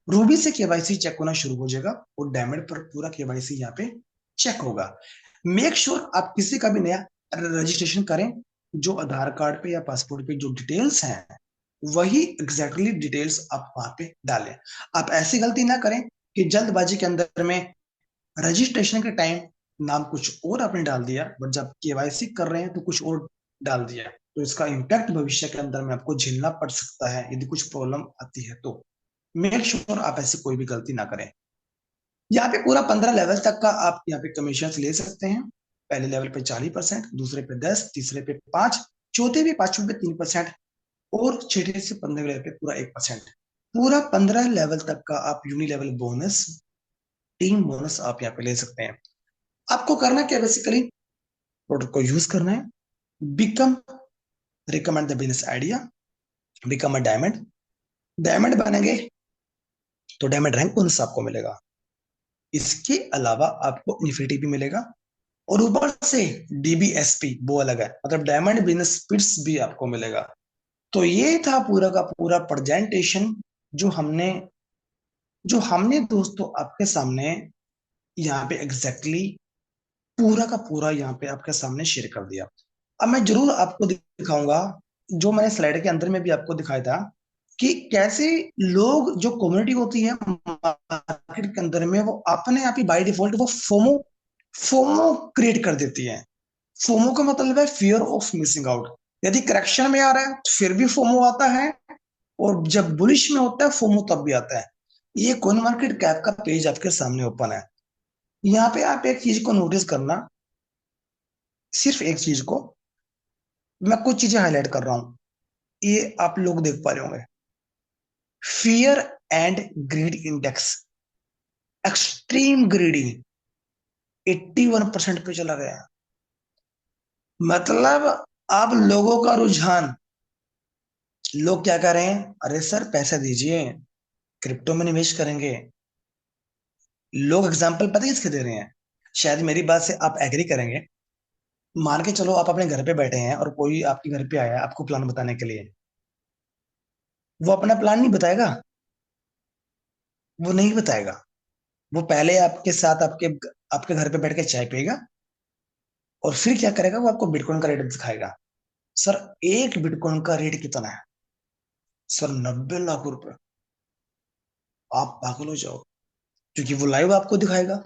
रूबी से केवाईसी चेक होना शुरू हो जाएगा और डायमंड पर पूरा केवाईसी यहाँ पे चेक होगा। मेक श्योर आप किसी का भी नया रजिस्ट्रेशन करें, जो आधार कार्ड पे या पासपोर्ट पे जो डिटेल्स हैं वही एग्जैक्टली डिटेल्स आप वहां पे डालें। आप ऐसी गलती ना करें कि जल्दबाजी के अंदर में रजिस्ट्रेशन के टाइम नाम कुछ और आपने डाल दिया, बट जब केवाईसी कर रहे हैं तो कुछ और डाल दिया, तो इसका इम्पैक्ट भविष्य के अंदर में आपको झेलना पड़ सकता है यदि कुछ प्रॉब्लम आती है तो। मेक श्योर आप ऐसी कोई भी गलती ना करें। यहाँ पे पूरा 15 लेवल तक का आप यहाँ पे कमीशन ले सकते हैं। पहले लेवल पे 40%, दूसरे पे 10, तीसरे पे 5, चौथे पे 5 पे 3%, और छठे से 15 लेवल पे पूरा 1%। पूरा 15 लेवल तक का आप unilevel bonus, team bonus आप यहाँ पे ले सकते हैं। आपको करना क्या बेसिकली, प्रोडक्ट को यूज करना है, become recommend the business idea, become a diamond. Diamond बनेंगे तो डायमंड रैंक बोनस आपको मिलेगा। इसके अलावा आपको इन्फिनिटी भी मिलेगा, और ऊपर से डीबीएसपी वो अलग है, मतलब डायमंड बिजनेस स्पिरिट्स भी आपको मिलेगा। तो ये था पूरा का पूरा प्रेजेंटेशन जो हमने दोस्तों आपके सामने यहाँ पे एग्जैक्टली पूरा का पूरा यहाँ पे आपके सामने शेयर कर दिया। अब मैं जरूर आपको दिखाऊंगा, जो मैंने स्लाइड के अंदर में भी आपको दिखाया था, कि कैसे लोग, जो कम्युनिटी होती है मार्केट के अंदर में, वो अपने आप ही बाय डिफॉल्ट वो फोमो फोमो क्रिएट कर देती है। फोमो का मतलब है फियर ऑफ मिसिंग आउट। यदि करेक्शन में आ रहा है तो फिर भी फोमो आता है, और जब बुलिश में होता है फोमो तब भी आता है। ये कॉइन मार्केट कैप का पेज आपके सामने ओपन है। यहाँ पे आप एक चीज को नोटिस करना, सिर्फ एक चीज को, मैं कुछ चीजें हाईलाइट कर रहा हूं, ये आप लोग देख पा रहे होंगे। Fear and greed index, extreme greedy 81% पे चला गया। मतलब अब लोगों का रुझान, लोग क्या कर रहे हैं, अरे सर पैसा दीजिए, क्रिप्टो में निवेश करेंगे। लोग एग्जांपल पता है किसके दे रहे हैं? शायद मेरी बात से आप एग्री करेंगे। मान के चलो आप अपने घर पे बैठे हैं और कोई आपके घर पे आया आपको प्लान बताने के लिए, वो अपना प्लान नहीं बताएगा, वो नहीं बताएगा। वो पहले आपके साथ आपके आपके घर पे बैठ के चाय पिएगा, और फिर क्या करेगा, वो आपको बिटकॉइन का रेट दिखाएगा। सर एक बिटकॉइन का रेट कितना है? सर 90 लाख रुपए। आप पागल हो जाओ, क्योंकि वो लाइव आपको दिखाएगा।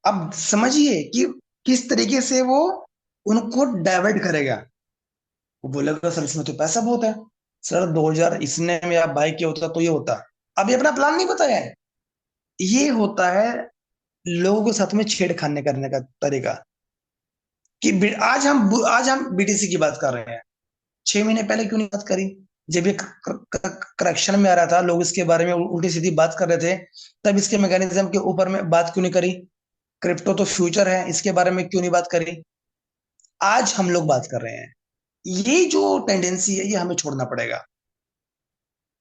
अब समझिए कि किस तरीके से वो उनको डाइवर्ट करेगा। वो बोलेगा सर इसमें तो पैसा बहुत है, सर 2000 इसने में आप बाई किया होता तो ये होता। अब ये अपना प्लान नहीं बताया है। ये होता है लोगों के साथ में छेड़खानी करने का तरीका, कि आज हम बीटीसी की बात कर रहे हैं, 6 महीने पहले क्यों नहीं बात करी? जब ये करेक्शन में आ रहा था, लोग इसके बारे में उल्टी सीधी बात कर रहे थे, तब इसके मैकेनिज्म के ऊपर में बात क्यों नहीं करी? क्रिप्टो तो फ्यूचर है, इसके बारे में क्यों नहीं बात करी? आज हम लोग बात कर रहे हैं। ये जो टेंडेंसी है ये हमें छोड़ना पड़ेगा।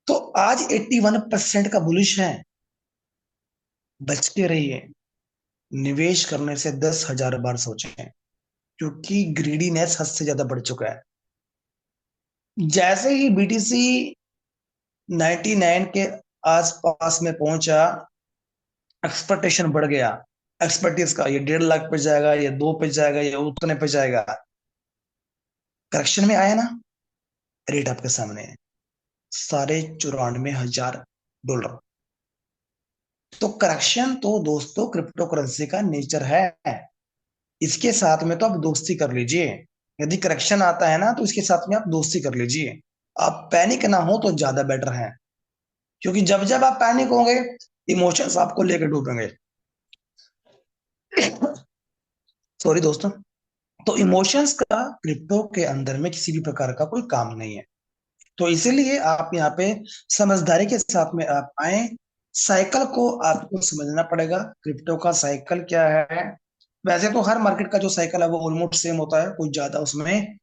तो आज 81% का बुलिश है, बच के रहिए। निवेश करने से 10,000 बार सोचें, क्योंकि ग्रीडीनेस हद से ज्यादा बढ़ चुका है। जैसे ही बीटीसी 99 के आसपास में पहुंचा, एक्सपेक्टेशन बढ़ गया, एक्सपर्टीज का, ये 1.5 लाख पे जाएगा, ये 2 पे जाएगा, ये उतने पे जाएगा। करेक्शन में आया ना, रेट आपके सामने है, 94,500 डॉलर। तो करेक्शन तो दोस्तों क्रिप्टो करेंसी का नेचर है। इसके साथ में तो आप दोस्ती कर लीजिए। यदि करेक्शन आता है ना, तो इसके साथ में आप दोस्ती कर लीजिए। आप पैनिक ना हो तो ज्यादा बेटर है, क्योंकि जब जब आप पैनिक होंगे, इमोशंस आपको लेकर डूबेंगे। सॉरी दोस्तों। तो इमोशंस का क्रिप्टो के अंदर में किसी भी प्रकार का कोई काम नहीं है। तो इसीलिए आप यहाँ पे समझदारी के साथ में आप आए। साइकिल को आपको समझना पड़ेगा, क्रिप्टो का साइकिल क्या है। वैसे तो हर मार्केट का जो साइकिल है वो ऑलमोस्ट सेम होता है, कुछ ज्यादा उसमें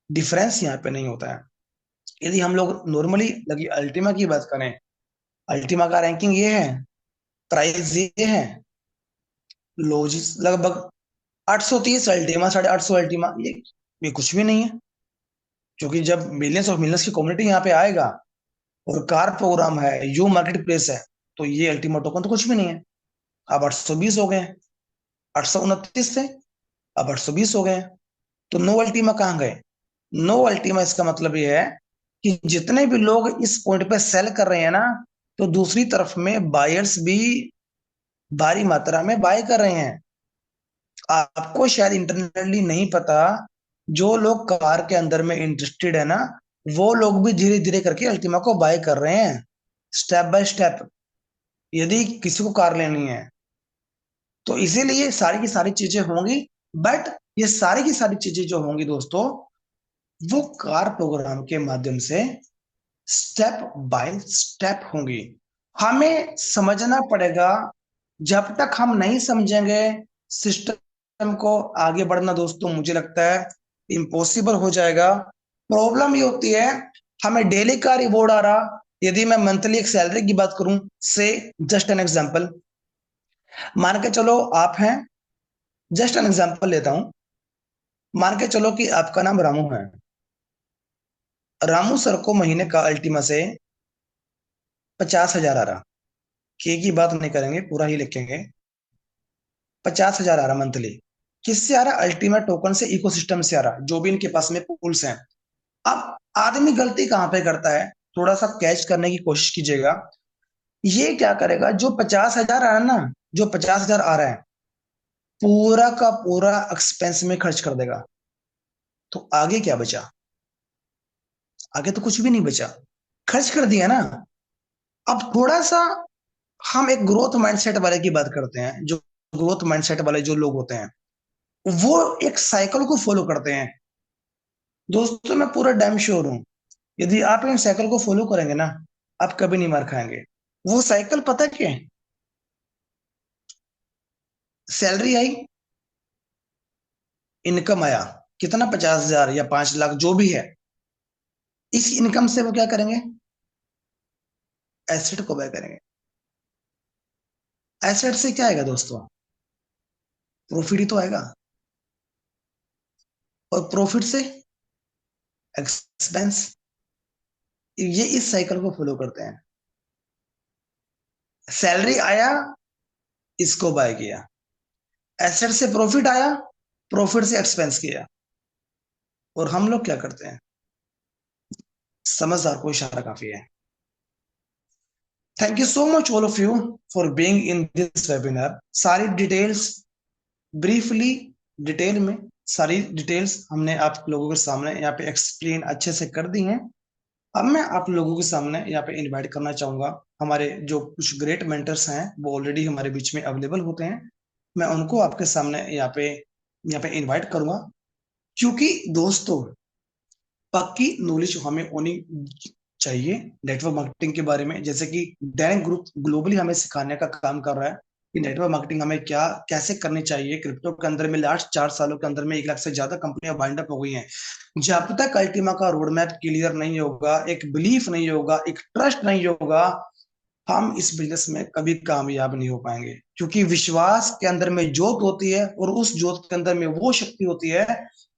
डिफरेंस यहाँ पे नहीं होता है। यदि हम लोग नॉर्मली लगी अल्टीमा की बात करें, अल्टीमा का रैंकिंग ये है, प्राइस ये है, लॉजिस लगभग 830 अल्टीमा, 850 अल्टीमा, ये कुछ भी नहीं है। क्योंकि जब मिलियंस ऑफ मिलियंस की कम्युनिटी यहाँ पे आएगा और कार प्रोग्राम है, यू मार्केट प्लेस है, तो ये अल्टीमा टोकन तो कुछ भी नहीं है। अब 820 हो गए, 829 थे, अब 820 हो गए। तो नो अल्टीमा कहाँ गए? नो अल्टीमा इसका मतलब ये है कि जितने भी लोग इस पॉइंट पे सेल कर रहे हैं ना, तो दूसरी तरफ में बायर्स भी भारी मात्रा में बाय कर रहे हैं। आपको शायद इंटरनली नहीं पता, जो लोग कार के अंदर में इंटरेस्टेड है ना, वो लोग भी धीरे धीरे करके अल्टीमा को बाय कर रहे हैं, स्टेप बाय स्टेप, यदि किसी को कार लेनी है। तो इसीलिए सारी की सारी चीजें होंगी। बट ये सारी की सारी चीजें जो होंगी दोस्तों, वो कार प्रोग्राम के माध्यम से स्टेप बाय स्टेप होंगी। हमें समझना पड़ेगा। जब तक हम नहीं समझेंगे सिस्टम को, आगे बढ़ना दोस्तों मुझे लगता है इम्पॉसिबल हो जाएगा। प्रॉब्लम ये होती है, हमें डेली का रिवॉर्ड आ रहा, यदि मैं मंथली एक सैलरी की बात करूं, से जस्ट एन एग्जांपल, मान के चलो आप हैं, जस्ट एन एग्जांपल लेता हूं, मान के चलो कि आपका नाम रामू है। रामू सर को महीने का अल्टीमा से 50,000 आ रहा, के की बात नहीं करेंगे, पूरा ही लिखेंगे। 50,000 आ रहा मंथली। किससे आ रहा? अल्टीमेट टोकन से, इकोसिस्टम से आ रहा, जो भी इनके पास में पूल्स हैं। अब आदमी गलती कहां पे करता है, थोड़ा सा कैच करने की कोशिश कीजिएगा। ये क्या करेगा, जो 50,000 आ रहा है ना, जो 50,000 आ रहा है, पूरा का पूरा एक्सपेंस में खर्च कर देगा। तो आगे क्या बचा? आगे तो कुछ भी नहीं बचा, खर्च कर दिया ना। अब थोड़ा सा हम एक ग्रोथ माइंडसेट वाले की बात करते हैं। जो ग्रोथ माइंडसेट वाले जो लोग होते हैं, वो एक साइकिल को फॉलो करते हैं। दोस्तों मैं पूरा डैम श्योर हूं, यदि आप इन साइकिल को फॉलो करेंगे ना, आप कभी नहीं मार खाएंगे। वो साइकिल पता क्या है? सैलरी आई, इनकम आया, कितना, 50,000 या 5 लाख जो भी है, इस इनकम से वो क्या करेंगे? एसेट को बाय करेंगे। एसेट से क्या आएगा दोस्तों? प्रॉफिट ही तो आएगा। और प्रॉफिट से एक्सपेंस। ये इस साइकिल को फॉलो करते हैं। सैलरी आया, इसको बाय किया, एसेट से प्रॉफिट आया, प्रॉफिट से एक्सपेंस किया। और हम लोग क्या करते हैं? समझदार को इशारा काफी है। Thank you so much all of you for being in this webinar. सारी डिटेल्स ब्रीफली, डिटेल में सारी डिटेल्स हमने आप लोगों के सामने यहाँ पे एक्सप्लेन अच्छे से कर दी हैं। अब मैं आप लोगों के सामने यहाँ पे इनवाइट करना चाहूंगा, हमारे जो कुछ ग्रेट मेंटर्स हैं वो ऑलरेडी हमारे बीच में अवेलेबल होते हैं। मैं उनको आपके सामने यहाँ पे इनवाइट करूंगा। क्योंकि दोस्तों, पक्की नॉलेज हमें होनी चाहिए नेटवर्क मार्केटिंग के बारे में। जैसे कि डैन ग्रुप ग्लोबली हमें सिखाने का काम कर रहा है कि नेटवर्क मार्केटिंग हमें क्या कैसे करनी चाहिए। क्रिप्टो के अंदर में लास्ट 4 सालों के अंदर में 1 लाख से ज्यादा कंपनियां बाइंड अप हो गई हैं। जब तक अल्टीमा का रोड मैप क्लियर नहीं होगा, एक बिलीफ नहीं होगा, एक ट्रस्ट नहीं होगा, हम इस बिजनेस में कभी कामयाब नहीं हो पाएंगे। क्योंकि विश्वास के अंदर में जोत होती है, और उस जोत के अंदर में वो शक्ति होती है,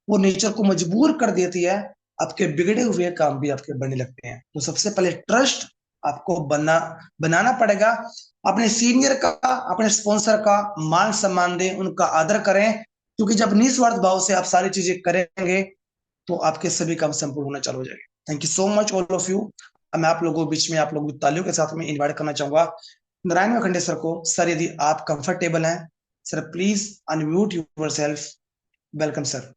वो नेचर को मजबूर कर देती है, आपके बिगड़े हुए काम भी आपके बनने लगते हैं। तो सबसे पहले ट्रस्ट आपको बनाना पड़ेगा। अपने सीनियर का, अपने स्पॉन्सर का मान सम्मान दें, उनका आदर करें। क्योंकि जब निस्वार्थ भाव से आप सारी चीजें करेंगे, तो आपके सभी काम संपूर्ण होना चालू हो जाएंगे। Thank you so much all of you. मैं आप लोगों के बीच में आप लोगों की तालियों के साथ में इनवाइट करना चाहूंगा नारायण वखंडे सर को। सर यदि आप कंफर्टेबल हैं, sir please unmute yourself. Welcome sir.